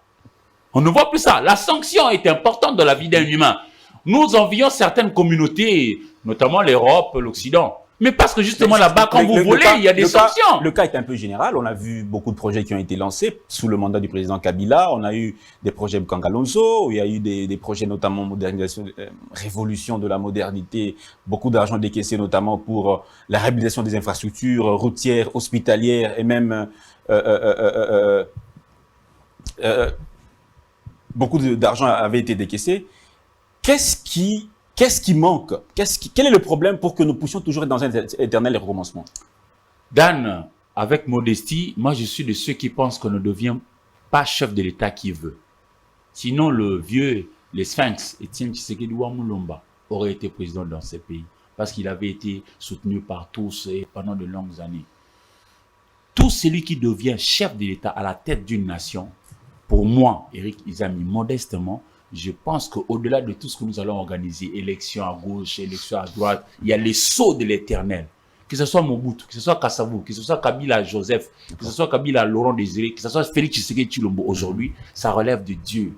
S4: On ne voit plus ça. La sanction est importante dans la vie d'un humain. Nous envions certaines communautés, notamment l'Europe, l'Occident. Mais parce que justement là-bas, quand vous volez, il y a des sanctions.
S3: Le cas est un peu général. On a vu beaucoup de projets qui ont été lancés sous le mandat du président Kabila. On a eu des projets Kangalonzo, il y a eu des projets notamment modernisation, révolution de la modernité, beaucoup d'argent décaissé notamment pour la réhabilitation des infrastructures routières, hospitalières et même beaucoup d'argent avait été décaissé. Qu'est-ce qui manque? Quel est le problème pour que nous puissions toujours être dans un éternel recommencement?
S4: Dan, avec modestie, moi je suis de ceux qui pensent qu'on ne devient pas chef de l'État qui veut. Sinon, le Sphinx, Etienne Tshisekedi Wamulomba, aurait été président dans ce pays. Parce qu'il avait été soutenu par tous et pendant de longues années. Tout celui qui devient chef de l'État à la tête d'une nation, pour moi, Eric Izami, modestement, je pense qu'au-delà de tout ce que nous allons organiser, élection à gauche, élection à droite, il y a les sceaux de l'éternel. Que ce soit Mobutu, que ce soit Kassavou, que ce soit Kabila Joseph, que ce soit Kabila Laurent Désiré, que ce soit Félix Tshisekedi Tshilombo aujourd'hui, ça relève de Dieu.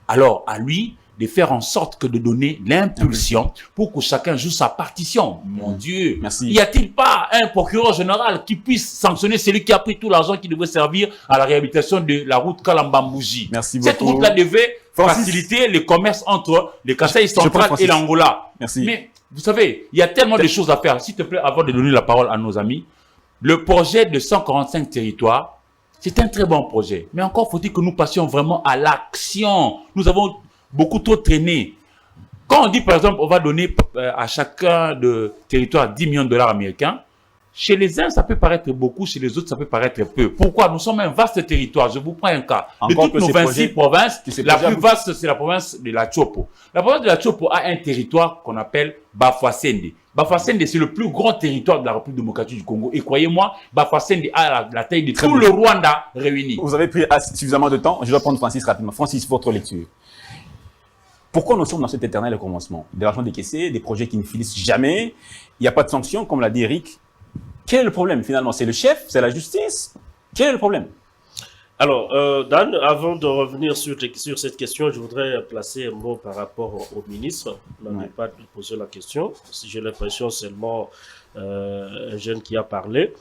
S4: Alors, à lui de faire en sorte que de donner l'impulsion pour que chacun joue sa partition. Mon Dieu,
S3: merci.
S4: Y a-t-il pas un procureur général qui puisse sanctionner celui qui a pris tout l'argent qui devait servir à la réhabilitation de la route Kalamba-Mbouji?
S3: Merci
S4: Cette
S3: beaucoup.
S4: route-là devait faciliter le commerce entre le Kasaï central et l'Angola.
S3: Merci.
S4: Mais vous savez, il y a tellement de choses à faire. S'il te plaît, avant de donner la parole à nos amis, le projet de 145 territoires, c'est un très bon projet. Mais encore faut-il que nous passions vraiment à l'action. Nous avons beaucoup trop traîné. Quand on dit, par exemple, on va donner à chacun de territoire 10 millions de dollars américains, chez les uns, ça peut paraître beaucoup, chez les autres, ça peut paraître peu. Pourquoi? Nous sommes un vaste territoire. Je vous prends un cas. De toutes nos 26 provinces, la plus vaste, c'est la province de la Chopo. La province de la Chopo a un territoire qu'on appelle Bafouassende. Bafouassende, c'est le plus grand territoire de la République démocratique du Congo. Et croyez-moi, Bafouassende a la taille de tout le Rwanda réuni.
S3: Vous avez pris suffisamment de temps. Je dois prendre Francis rapidement. Francis, votre lecture. Pourquoi nous sommes dans cet éternel recommencement? De l'argent décaissé, des projets qui ne finissent jamais, il n'y a pas de sanctions, comme l'a dit Eric. Quel est le problème finalement? C'est le chef? C'est la justice? Quel est le problème?
S5: Alors, Dan, avant de revenir sur cette question, je voudrais placer un mot par rapport au ministre. On n'a pas posé la question. Si j'ai l'impression seulement un jeune qui a parlé.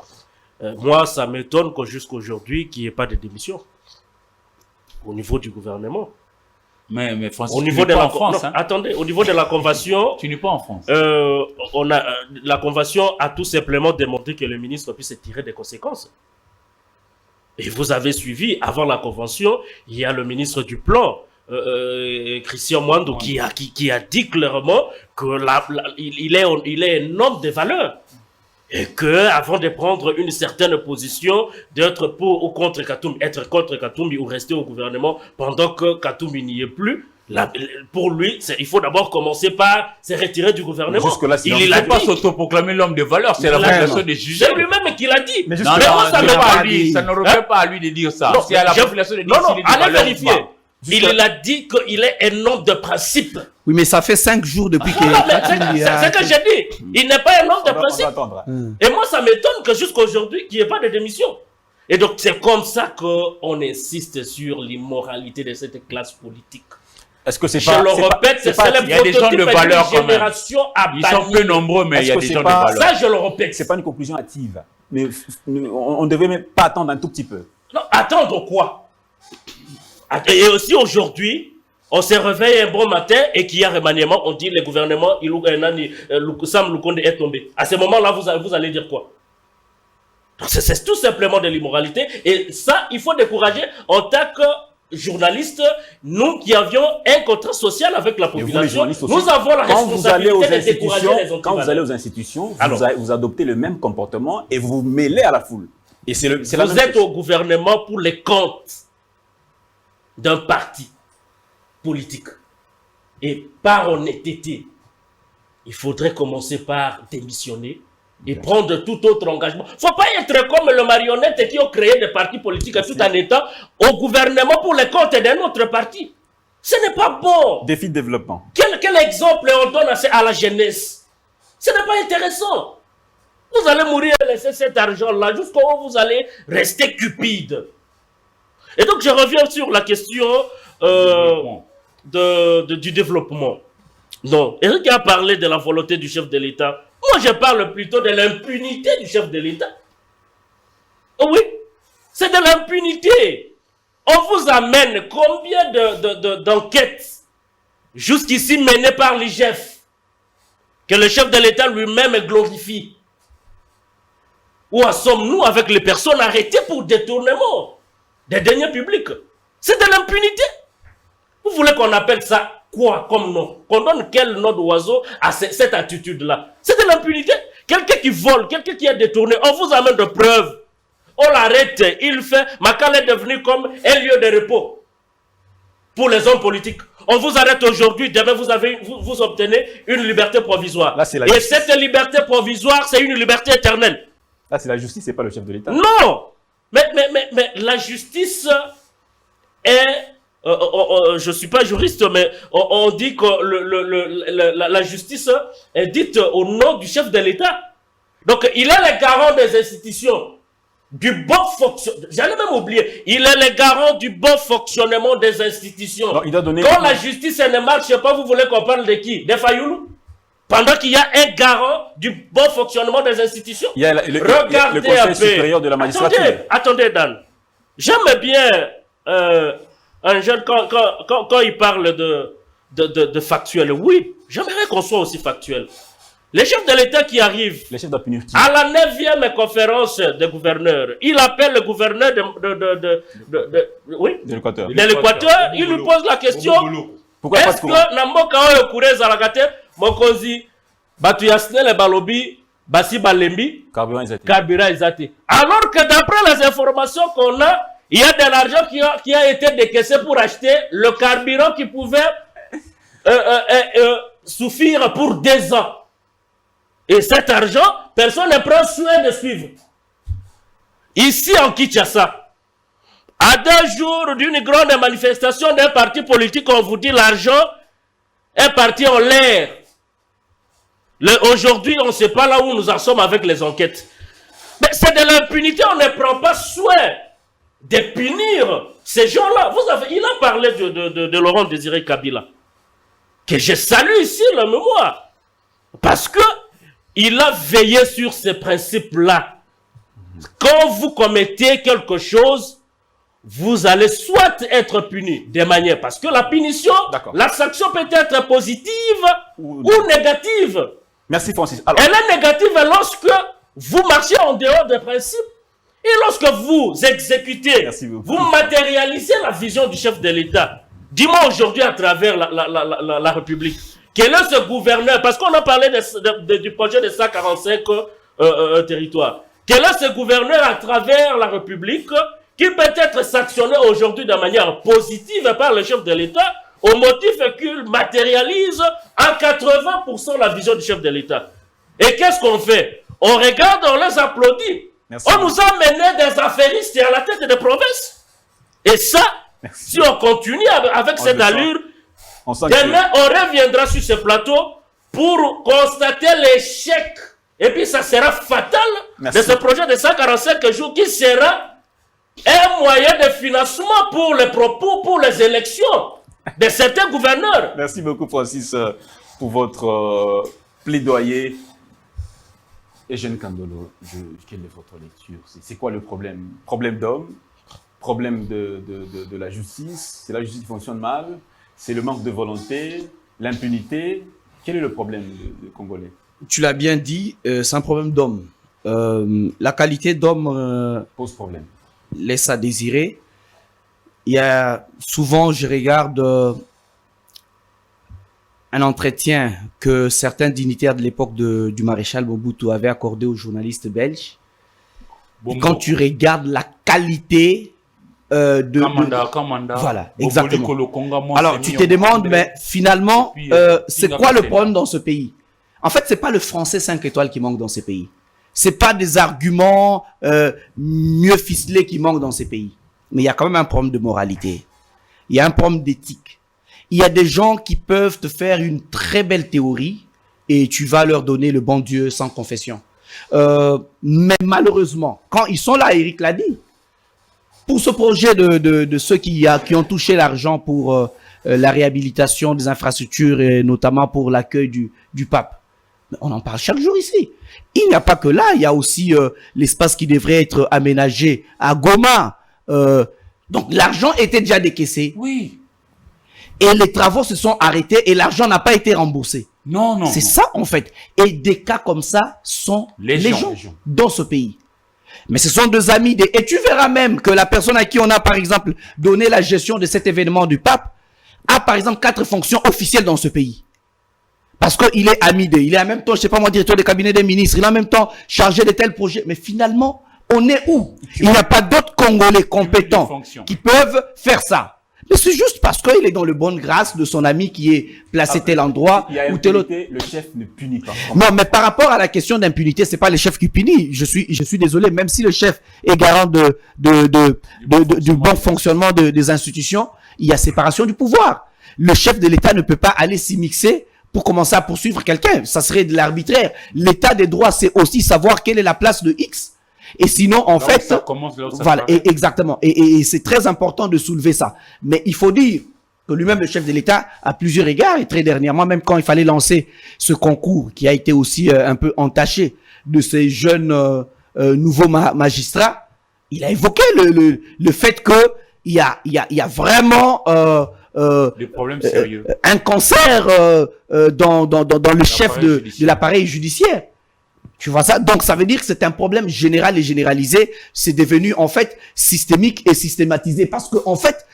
S5: Moi, ça m'étonne que jusqu'aujourd'hui, qu'il n'y ait pas de démission au niveau du gouvernement.
S4: Mais Francis,
S5: au niveau
S4: tu n'es
S5: de
S4: pas
S5: la
S4: en France.
S5: non, attendez, au niveau de la convention,
S4: Tu n'es pas en France.
S5: la convention a tout simplement démontré que le ministre puisse tirer des conséquences. Et vous avez suivi, avant la convention, il y a le ministre du Plan, Christian Mwando, qui a dit clairement que il est un homme de valeur. Et que, avant de prendre une certaine position, d'être pour ou contre Katoum, être contre Katoum ou rester au gouvernement pendant que Katoum n'y est plus, pour lui, il faut d'abord commencer par se retirer du gouvernement.
S3: Jusque-là,
S4: Il ne pas s'autoproclamer l'homme de valeur, c'est la population de juger.
S5: C'est lui-même qui l'a dit.
S3: Mais
S4: Non, ça ne revient pas à lui de dire ça. C'est à la population de dire s'il est de
S5: allez
S4: valeur
S5: vérifier.
S4: ou pas.
S5: Il a dit qu'il est un homme de principe.
S7: Oui, mais ça fait 5 jours depuis que...
S5: C'est ce que j'ai dit. Il n'est pas un homme de principe.
S3: Attendre.
S5: Et moi, ça m'étonne que jusqu'à aujourd'hui, qu'il n'y ait pas de démission. Et donc, c'est comme ça qu'on insiste sur l'immoralité de cette classe politique.
S3: Est-ce que c'est
S5: Je
S3: pas...
S5: le répète, c'est le
S4: il y a des gens de valeur quand même.
S5: génération à
S4: Ils sont peu nombreux, mais il y a
S3: Est-ce
S4: des
S3: que
S4: gens
S3: c'est
S4: de
S3: pas-
S4: valeur.
S5: Ça, je le répète.
S3: C'est pas une conclusion hâtive. Mais on ne devait même pas attendre un tout petit peu.
S5: Non, attendre quoi? Et aussi aujourd'hui, on se réveille un bon matin et qu'il y a remaniement, on dit le gouvernement, Sam Lukonde est tombé. À ce moment-là, vous allez dire quoi? C'est tout simplement de l'immoralité. Et ça, il faut décourager en tant que journaliste, nous qui avions un contrat social avec la
S3: Et vous, les
S5: population,
S3: journalistes aussi,
S5: nous avons la
S3: quand vous allez aux
S5: responsabilité de décourager
S3: institutions,
S5: les
S3: quand vous allez
S5: antivaleurs.
S3: aux institutions,
S5: Alors.
S3: vous adoptez le même comportement et vous vous mêlez à la foule. Et c'est la
S5: Vous
S3: même
S5: êtes
S3: chose.
S5: au gouvernement pour les comptes d'un parti politique. Et par honnêteté, il faudrait commencer par démissionner et prendre tout autre engagement. Il ne faut pas être comme le marionnette qui ont créé des partis politiques tout en étant au gouvernement pour les comptes d'un autre parti. Ce n'est pas bon.
S3: Défi de développement.
S5: Quel exemple on donne à la jeunesse? Ce n'est pas intéressant. Vous allez mourir et laisser cet argent-là jusqu'au où vous allez rester cupide. Et donc, je reviens sur la question du développement. Non, Eric a parlé de la volonté du chef de l'État. Moi, je parle plutôt de l'impunité du chef de l'État. Oh oui, c'est de l'impunité. On vous amène combien d'enquêtes jusqu'ici menées par l'IGF que le chef de l'État lui-même glorifie. Où en sommes-nous avec les personnes arrêtées pour détournement des deniers publics? C'est de l'impunité. Vous voulez qu'on appelle ça quoi comme nom? Qu'on donne quel nom d'oiseau à cette attitude-là? C'est de l'impunité. Quelqu'un qui vole, quelqu'un qui est détourné, on vous amène de preuves. On l'arrête, il fait... Makala est devenu comme un lieu de repos pour les hommes politiques. On vous arrête aujourd'hui, demain vous obtenez une liberté provisoire.
S3: Là, c'est la
S5: Et
S3: justice.
S5: cette liberté provisoire, c'est une liberté éternelle.
S3: Là, c'est la justice, c'est pas le chef de l'État.
S5: Non! Mais la justice est... je ne suis pas juriste, mais on dit que la justice est dite au nom du chef de l'État. Donc, il est le garant des institutions, du bon fonctionnement. J'allais même oublier. Il est le garant du bon fonctionnement des institutions.
S3: Non, il doit donner...
S5: Quand la justice ne marche pas, vous voulez qu'on parle de qui? Des Fayoulou? Pendant qu'il y a un garant du bon fonctionnement des institutions.
S3: Il y a le Conseil supérieur de la magistrature.
S5: Attendez, Dan. J'aime bien un jeune, quand il parle de factuel. Oui, j'aimerais qu'on soit aussi factuel. Les chefs de l'État qui arrivent
S3: Les chefs doivent punir qui?
S5: à la 9e conférence des gouverneurs, il appelle le gouverneur de l'Équateur, il lui pose la question.
S3: Pourquoi pas de
S5: Est-ce
S3: courant?
S5: que Namboka oyo kureza la kate mokonzi batu yasnele balobi basi balembi
S3: Carburant, ils étaient.
S5: carburant ezate. Alors que d'après les informations qu'on a, il y a de l'argent qui a été décaissé pour acheter le carburant qui pouvait suffire pour 2 ans. Et cet argent, personne ne prend soin de suivre. Ici en Kinshasa, à 2 jours d'une grande manifestation d'un parti politique, on vous dit l'argent est parti en l'air. Aujourd'hui, on ne sait pas là où nous en sommes avec les enquêtes. Mais c'est de l'impunité, on ne prend pas soin de punir ces gens-là. Il a parlé de Laurent Désiré Kabila, que je salue ici la mémoire, parce que il a veillé sur ces principes-là. Quand vous commettez quelque chose, vous allez soit être puni de manière, parce que la punition, la sanction peut être positive ou négative.
S3: Merci Francis. Alors,
S5: elle est négative lorsque vous marchez en dehors des principes et lorsque vous exécutez, vous matérialisez la vision du chef de l'État. Dis-moi aujourd'hui à travers la République, quel est ce gouverneur, parce qu'on a parlé du projet de 145 territoires, quel est ce gouverneur à travers la République qui peut être sanctionné aujourd'hui de manière positive par le chef de l'État au motif qu'il matérialise à 80% la vision du chef de l'État. Et qu'est-ce qu'on fait? On regarde, on les applaudit. Merci. On nous a mené des affairistes à la tête des provinces. Et ça, si on continue avec cette allure, demain on reviendra sur ce plateau pour constater l'échec. Et puis ça sera fatal de ce projet de 145 jours qui sera un moyen de financement pour les propos, pour les élections de certains gouverneurs.
S3: Merci beaucoup Francis pour votre plaidoyer. Eugène Kandolo, quelle est votre lecture? C'est quoi le problème? Problème d'homme? Problème de la justice? C'est la justice qui fonctionne mal? C'est le manque de volonté? L'impunité? Quel est le problème des Congolais?
S7: Tu l'as bien dit, c'est un problème d'homme. La qualité d'homme
S3: pose problème.
S7: Laisse à désirer. Il y a souvent, je regarde un entretien que certains dignitaires de l'époque du maréchal Mobutu avaient accordé aux journalistes belges. Quand tu regardes la qualité voilà, exactement. Alors, tu te demandes, mais finalement, c'est quoi le problème dans ce pays? En fait, c'est pas le français 5 étoiles qui manque dans ces pays. C'est pas des arguments mieux ficelés qui manquent dans ces pays. Mais il y a quand même un problème de moralité. Il y a un problème d'éthique. Il y a des gens qui peuvent te faire une très belle théorie et tu vas leur donner le bon Dieu sans confession. Mais malheureusement, quand ils sont là, Eric l'a dit, pour ce projet de ceux qui ont touché l'argent pour la réhabilitation des infrastructures et notamment pour l'accueil du pape, on en parle chaque jour ici. Il n'y a pas que là, il y a aussi l'espace qui devrait être aménagé à Goma. Donc l'argent était déjà décaissé.
S4: Oui.
S7: Et les travaux se sont arrêtés et l'argent n'a pas été remboursé.
S4: Non.
S7: C'est ça en fait. Et des cas comme ça sont légion dans ce pays. Mais ce sont deux amis. Et tu verras même que la personne à qui on a par exemple donné la gestion de cet événement du pape a par exemple 4 fonctions officielles dans ce pays. Parce qu'il est ami d'eux. Il est en même temps, je sais pas moi, directeur de cabinet des ministres. Il est en même temps chargé de tels projets. Mais finalement, on est où? Il n'y a pas d'autres Congolais compétents qui peuvent faire ça. Mais c'est juste parce qu'il est dans le bonne grâce de son ami qui est placé tel endroit ou tel autre.
S3: Le chef ne punit pas.
S7: Non, mais par rapport à la question d'impunité, c'est pas le chef qui punit. Je suis désolé, même si le chef est garant du bon fonctionnement des institutions, il y a séparation du pouvoir. Le chef de l'État ne peut pas aller s'y mixer pour commencer à poursuivre quelqu'un. Ça serait de l'arbitraire. L'état des droits, c'est aussi savoir quelle est la place de X. Et sinon, en fait, voilà, exactement. Et c'est très important de soulever ça. Mais il faut dire que lui-même, le chef de l'État, à plusieurs égards, et très dernièrement, même quand il fallait lancer ce concours, qui a été aussi un peu entaché de ces jeunes nouveaux magistrats, il a évoqué le fait que il y a vraiment
S4: des problèmes sérieux.
S7: Un cancer dans le chef de l'appareil judiciaire. Tu vois ça? Donc, ça veut dire que c'est un problème général et généralisé. C'est devenu, en fait, systémique et systématisé. Parce que, en fait,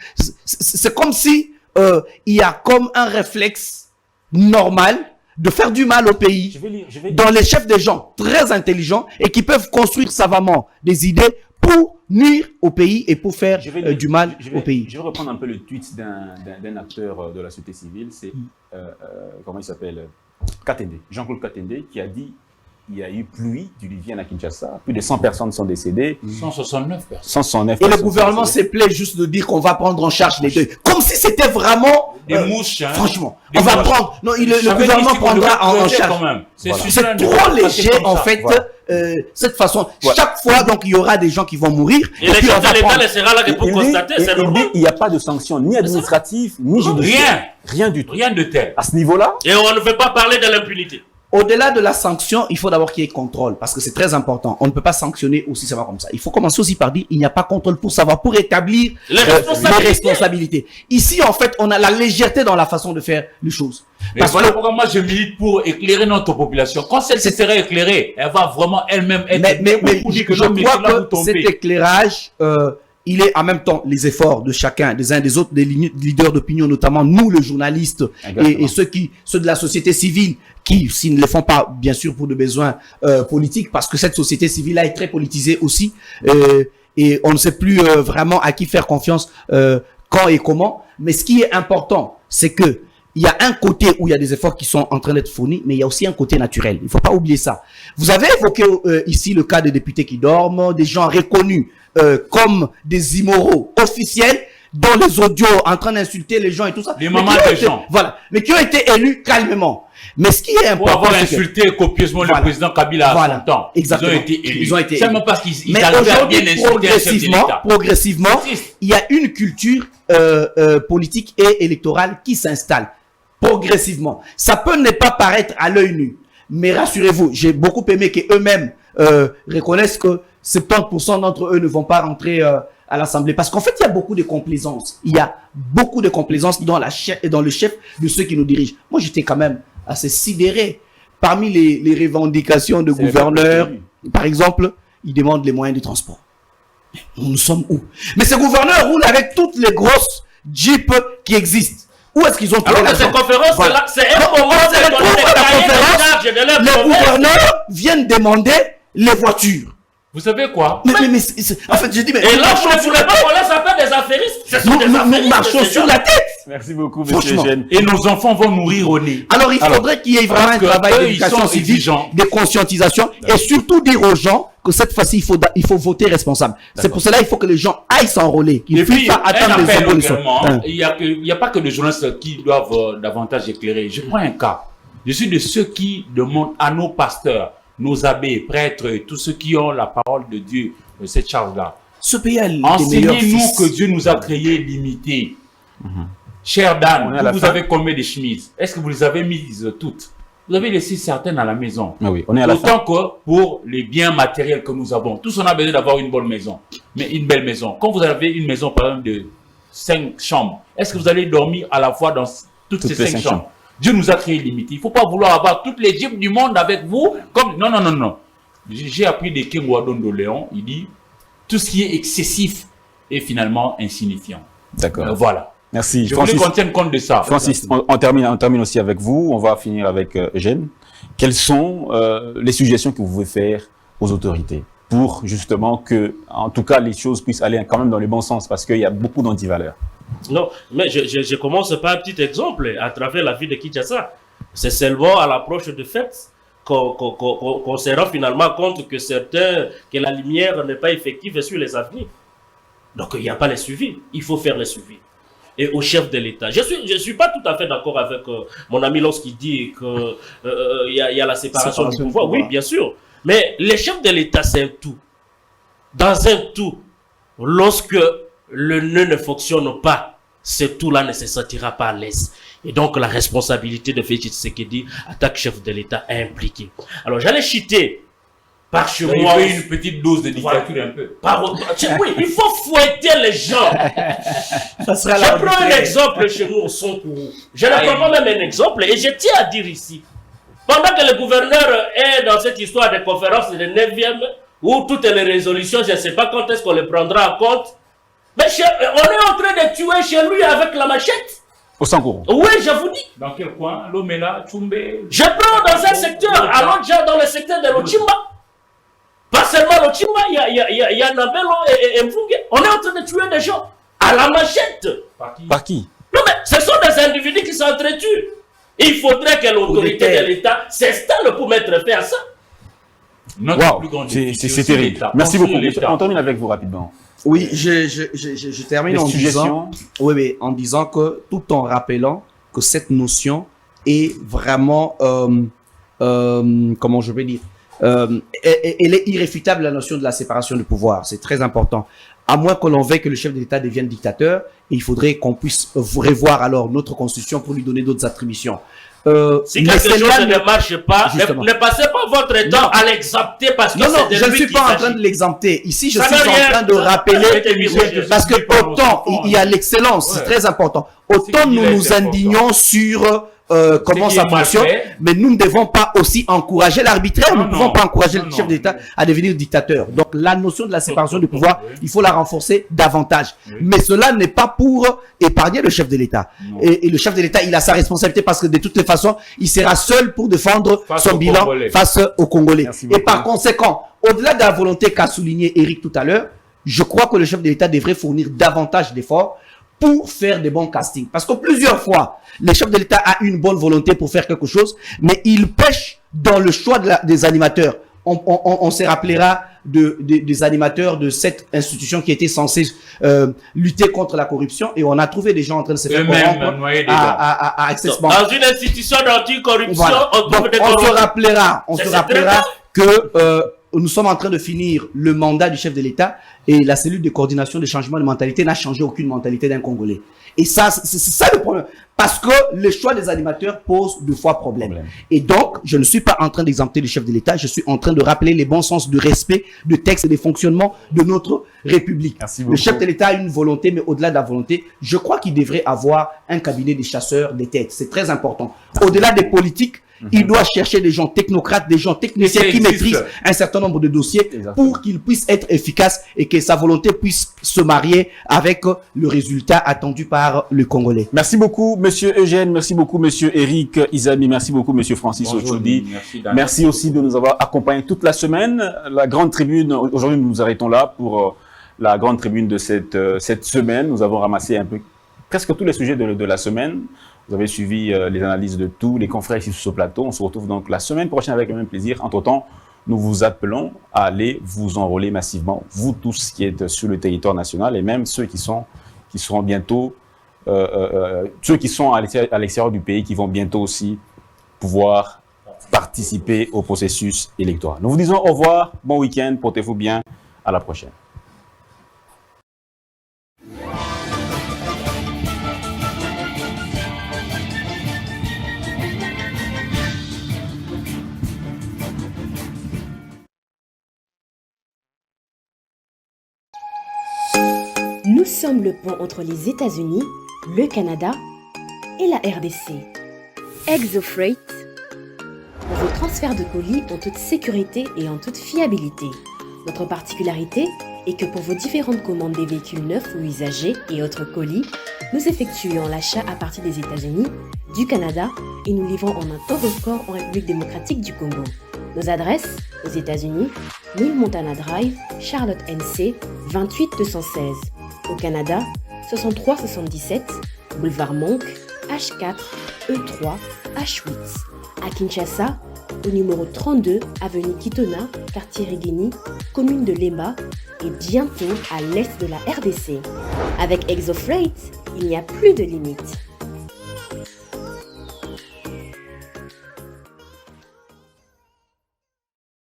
S7: c'est comme si il y a comme un réflexe normal de faire du mal au pays. Dans les chefs des gens très intelligents et qui peuvent construire savamment des idées pour nuire au pays et pour faire du mal au pays.
S3: Je vais reprendre un peu le tweet d'un acteur de la société civile. C'est, comment il s'appelle? Katende. Jean-Claude Katende, qui a dit: il y a eu pluie diluvienne à Kinshasa. Plus de 100 personnes sont décédées.
S4: 169 personnes.
S3: 169
S7: Et le
S3: personnes
S7: gouvernement
S3: sont décédées.
S7: s'est plaît juste de dire qu'on va prendre en charge les deuils. Comme si c'était vraiment...
S4: Des mouches, hein.
S7: Franchement,
S4: Des
S7: on va
S4: mouches.
S7: prendre... Non, le
S4: J'avais
S7: gouvernement
S4: dit qu'on
S7: prendra
S4: devait
S7: en
S4: protéger
S7: charge.
S4: quand même. C'est
S3: Voilà.
S4: suffisant
S7: C'est
S4: de
S7: trop
S4: passer
S7: léger,
S4: comme
S7: en
S4: ça.
S7: fait,
S3: Voilà.
S7: cette façon.
S3: Voilà.
S7: Chaque fois, donc, il y aura des gens qui vont mourir.
S5: Et les
S7: puis, on
S5: chefs
S7: va
S5: de l'État
S7: prendre-
S5: laissera là pour constater, c'est normal.
S3: Il n'y a pas de sanctions ni administratives, ni judiciaires. Rien du tout.
S4: Rien de tel.
S3: À ce niveau-là,
S5: Et on ne veut pas parler de l'impunité.
S7: Au-delà de la sanction, il faut d'abord qu'il y ait contrôle, parce que c'est très important. On ne peut pas sanctionner aussi ça va comme ça. Il faut commencer aussi par dire il n'y a pas contrôle pour savoir, pour établir
S5: Les responsabilités.
S7: les responsabilités. Ici, en fait, on a la légèreté dans la façon de faire les choses.
S4: Mais
S7: Parce
S4: voilà
S7: que,
S4: pourquoi moi je milite pour éclairer notre population. Quand celle-ci serait éclairée, elle va vraiment elle-même être
S7: mais
S4: beaucoup
S7: je
S4: dit que non, mais
S7: crois
S4: là vous
S7: que cet
S4: tombez.
S7: éclairage, il est en même temps les efforts de chacun, des uns des autres, des leaders d'opinion, notamment nous, les journalistes, et ceux de la société civile, qui, s'ils ne le font pas, bien sûr, pour des besoins politiques, parce que cette société civile-là est très politisée aussi, et on ne sait plus vraiment à qui faire confiance, quand et comment. Mais ce qui est important, c'est que il y a un côté où il y a des efforts qui sont en train d'être fournis, mais il y a aussi un côté naturel. Il ne faut pas oublier ça. Vous avez évoqué ici le cas des députés qui dorment, des gens reconnus comme des immoraux officiels, dans les audios, en train d'insulter les gens et tout ça.
S4: Les
S7: Mais
S4: mamans
S7: qui ont
S4: des
S7: été-
S4: gens.
S7: Voilà. Mais qui ont été élus calmement. Mais ce qui est
S4: Pour
S7: important,
S4: avoir
S7: c'est que-
S4: insulté copieusement
S7: Voilà.
S4: le président Kabila à
S7: Voilà.
S4: 100 ans.
S7: Exactement.
S4: Ils ont été élus.
S7: Ils ont été
S4: Seulement
S7: élus.
S4: parce qu'ils
S7: Mais
S4: arrivaient à bien
S7: aujourd'hui,
S4: insulter un chef de l'État.
S7: progressivement,
S4: C'est triste.
S7: il y a une culture politique et électorale qui s'installe progressivement. Ça peut ne pas paraître à l'œil nu, mais rassurez-vous, j'ai beaucoup aimé qu'eux-mêmes reconnaissent que 70% d'entre eux ne vont pas rentrer à l'Assemblée. Parce qu'en fait, il y a beaucoup de complaisance. Il y a beaucoup de complaisance dans le chef de ceux qui nous dirigent. Moi, j'étais quand même assez sidéré. Parmi les revendications de
S3: C'est le
S7: gouverneurs,
S3: peuple
S7: par exemple, ils demandent les moyens de transport. Nous sommes où? Mais ces gouverneurs roulent avec toutes les grosses jeeps qui existent. Où est-ce qu'ils ont trouvé
S5: Alors que ces
S7: l'argent?
S5: conférences,
S7: Voilà.
S5: c'est un
S7: Donc,
S5: moment
S7: on se
S5: de donner
S7: retrouve
S5: des
S7: à la
S5: cahiers de
S7: conférence,
S5: charges de leur
S7: les
S5: promesses.
S7: gouverneurs viennent demander les voitures.
S4: Vous savez quoi?
S7: Mais en fait, j'ai dit, mais
S5: Et
S7: nous
S5: là,
S7: marchons
S5: vous ne
S7: sur
S5: voulez
S7: la
S5: pas
S7: tête.
S5: qu'on laisse appel des affairistes. Ce sont des
S7: Nous
S5: affairistes,
S7: marchons
S5: ces
S7: sur
S5: gens.
S7: la tête.
S3: merci beaucoup, monsieur
S7: Franchement.
S3: Eugène.
S4: Et nos enfants vont mourir au nez.
S7: Alors, il faudrait qu'il y ait vraiment un
S4: Parce que
S7: travail
S4: eux,
S7: d'éducation
S4: ils sont
S7: civique,
S4: exigeants.
S7: de conscientisation, et surtout dire aux gens que cette fois-ci, il faut voter responsable. C'est pour cela qu'il faut que les gens aillent s'enrôler, qu'ils
S4: Et
S7: ne puissent
S4: puis,
S7: pas
S4: un
S7: attendre les
S4: appel
S7: abolitions.
S4: également,
S7: Hein.
S4: il y a pas que les journalistes qui doivent davantage éclairer. Je prends un cas. Je suis de ceux qui demandent à nos pasteurs, nos abbés, prêtres, et tous ceux qui ont la parole de Dieu, cette charge-là.
S7: Ce pays a les meilleurs
S4: Enseignez-nous
S7: fils.
S4: que Dieu nous a créés limités. Cher Dan,
S3: On est à la
S4: vous
S3: fin.
S4: avez combien de chemises? Est-ce que vous les avez mises toutes? Vous avez laissé certaines à la maison.
S3: Ah oui, on est à la fin.
S4: Autant que pour les biens matériels que nous avons. Tous on a besoin d'avoir une bonne maison. Mais une belle maison. Quand vous avez une maison, par exemple, de 5 chambres, est-ce que vous allez dormir à la fois dans toutes ces
S3: les
S4: 5
S3: cinq
S4: chambres?
S3: chambres.
S4: Dieu nous a créés limités. Il ne faut pas vouloir avoir toutes les jeeps du monde avec vous. Comme... Non, non, non, non. J'ai appris de King Wadon de Léon. Il dit, tout ce qui est excessif est finalement insignifiant.
S3: D'accord.
S4: Voilà.
S3: Merci.
S4: Je voulais
S3: Francis,
S4: qu'on tienne compte de ça.
S3: Francis, on termine aussi avec vous. On va finir avec Eugène. Quelles sont les suggestions que vous pouvez faire aux autorités pour justement que, en tout cas, les choses puissent aller quand même dans le bon sens parce qu'il y a beaucoup d'antivaleurs.
S5: Non, mais je commence par un petit exemple à travers la vie de Kinshasa. C'est seulement à l'approche de fêtes qu'on se rend finalement compte que la lumière n'est pas effective sur les avenirs. Donc il n'y a pas les suivis. Il faut faire les suivis. Et au chef de l'État. Je suis pas tout à fait d'accord avec mon ami lorsqu'il dit que y a la séparation du pouvoir. Oui, bien sûr. Mais les chefs de l'État, c'est un tout. Dans un tout, lorsque le nœud ne fonctionne pas, ce tout-là ne se sentira pas à l'aise. Et donc, la responsabilité de Félix Tshisekedi, en tant que chef de l'État, est impliquée. Alors, j'allais citer par chez
S4: Il
S5: moi.
S4: faut une petite dose de dictature un peu.
S5: Oui, il faut fouetter les gens.
S7: Ça sera
S5: Je prends un exemple chez nous au Sonkourou. Je ne prends même un exemple et je tiens à dire ici. Pendant que le gouverneur est dans cette histoire de conférence de 9e, où toutes les résolutions, je ne sais pas quand est-ce qu'on les prendra en compte, mais on est en train de tuer chez lui avec la machette.
S3: Au Sankourou.
S5: Oui, je vous dis.
S4: Dans quel coin? Lomela, Tchumbe.
S5: Je prends dans un secteur, alors déjà dans le secteur de l'Ochimba. Pas seulement l'Ochimba, il y a Nabelo et Mfungue. On est en train de tuer des gens à la machette.
S3: Par qui?
S5: Non, mais ce sont des individus qui s'entretuent. Il faudrait que l'autorité de l'État s'installe pour mettre fin à ça.
S3: Waouh,
S4: plus grand
S3: c'est
S4: défi, aussi
S3: terrible.
S4: l'État.
S3: Merci
S4: Construire
S3: beaucoup.
S4: l'État.
S3: On termine avec vous rapidement.
S6: Oui, je termine
S3: Les
S6: en disant,
S3: suggestions.
S6: oui, en disant que tout en rappelant que cette notion est vraiment, comment je vais dire, elle est irréfutable, la notion de la séparation du pouvoir. C'est très important. À moins que l'on veuille que le chef de l'État devienne dictateur, il faudrait qu'on puisse revoir alors notre constitution pour lui donner d'autres attributions.
S5: Si
S6: mais
S5: quelque
S6: celle-là
S5: chose ne marche pas,
S6: Justement.
S5: ne passez pas votre temps à l'exempter parce que
S6: non,
S5: c'est de
S6: je ne
S5: lui
S6: suis
S5: qu'il
S6: pas en train
S5: s'agit.
S6: de l'exempter. Ici, je
S5: Ça
S6: suis
S5: n'a
S6: en
S5: rien-
S6: train de rappeler, parce que
S4: Pardon,
S6: autant
S4: c'est
S6: il y a l'excellence, c'est
S4: Ouais.
S6: très important.
S4: C'est
S6: Autant
S4: qu'il
S6: nous
S4: est
S6: nous
S4: important.
S6: indignons sur comment
S4: qui
S6: ça
S4: est mal
S6: fonctionne,
S4: fait.
S6: mais nous ne devons pas aussi encourager l'arbitraire. Nous
S4: Non,
S6: ne pouvons
S4: non.
S6: pas encourager
S4: Non,
S6: le chef
S4: non.
S6: d'État à devenir dictateur. Donc la notion de la séparation du pouvoir,
S4: Oui.
S6: il faut la renforcer davantage.
S4: Oui.
S6: Mais cela n'est pas pour épargner le chef de l'État.
S4: Non.
S6: Et le chef de l'État, il a sa responsabilité parce que de toutes les façons, il sera seul pour défendre
S4: Face
S6: son
S4: aux
S6: bilan
S4: Congolais.
S6: face aux Congolais.
S3: Merci
S6: Et
S3: beaucoup.
S6: par conséquent, au-delà de la volonté qu'a souligné Eric tout à l'heure, je crois que le chef de l'État devrait fournir davantage d'efforts pour faire des bons castings. Parce que plusieurs fois, le chef de l'État a une bonne volonté pour faire quelque chose, mais il pêche dans le choix des animateurs. On se rappellera des animateurs de cette institution qui était censée lutter contre la corruption, et on a trouvé des gens en train de se faire
S4: Eux-mêmes
S6: corrompre
S4: noyés dedans.
S6: à Access Bank.
S5: Dans une institution d'anticorruption,
S6: Voilà.
S5: on trouve
S6: Donc,
S5: des
S6: on se
S5: corrompus.
S6: rappellera,
S5: C'est très
S6: que nous sommes en train de finir le mandat du chef de l'État, et la cellule de coordination des changements de mentalité n'a changé aucune mentalité d'un Congolais. Et ça, c'est ça le problème. Parce que le choix des animateurs pose deux fois problème. Et donc, je ne suis pas en train d'exempter le chef de l'État, je suis en train de rappeler les bons sens de respect, de texte et des fonctionnements de notre République.
S3: Merci
S6: Le
S3: beaucoup.
S6: chef de l'État a une volonté, mais au-delà de la volonté, je crois qu'il devrait avoir un cabinet des chasseurs des têtes. C'est très important. Au-delà des politiques, il doit chercher des gens technocrates, des gens techniciens
S4: Ça
S6: qui
S4: existe.
S6: maîtrisent un certain nombre de dossiers
S3: Exactement.
S6: pour qu'il puisse être efficace et que sa volonté puisse se marier avec le résultat attendu par le Congolais.
S3: Merci beaucoup, monsieur Eugène. Merci beaucoup, monsieur Eric Izami. Merci beaucoup, monsieur Francis Ochoudi.
S4: Merci, Dan.
S3: Merci aussi de nous avoir accompagnés toute la semaine. La grande tribune, aujourd'hui, nous nous arrêtons là pour la grande tribune de cette semaine. Nous avons ramassé un peu presque tous les sujets de la semaine. Vous avez suivi les analyses de tous les confrères ici sur ce plateau. On se retrouve donc la semaine prochaine avec le même plaisir. Entre-temps, nous vous appelons à aller vous enrôler massivement, vous tous qui êtes sur le territoire national et même ceux qui seront bientôt, ceux qui sont à l'extérieur du pays, qui vont bientôt aussi pouvoir participer au processus électoral. Nous vous disons au revoir, bon week-end, portez-vous bien, à la prochaine.
S8: Nous sommes le pont entre les États-Unis, le Canada et la RDC. ExoFreight, vos transferts de colis en toute sécurité et en toute fiabilité. Notre particularité est que pour vos différentes commandes des véhicules neufs ou usagés et autres colis, nous effectuons l'achat à partir des États-Unis, du Canada et nous livrons en un temps record en République démocratique du Congo. Nos adresses aux États-Unis, 1000 Montana Drive, Charlotte NC, 28216. Au Canada, 6377, boulevard Monk, H4, E3, H8. À Kinshasa, au numéro 32, avenue Kitona, quartier Rigini, commune de Lemba et bientôt à l'est de la RDC. Avec ExoFreight, il n'y a plus de limites.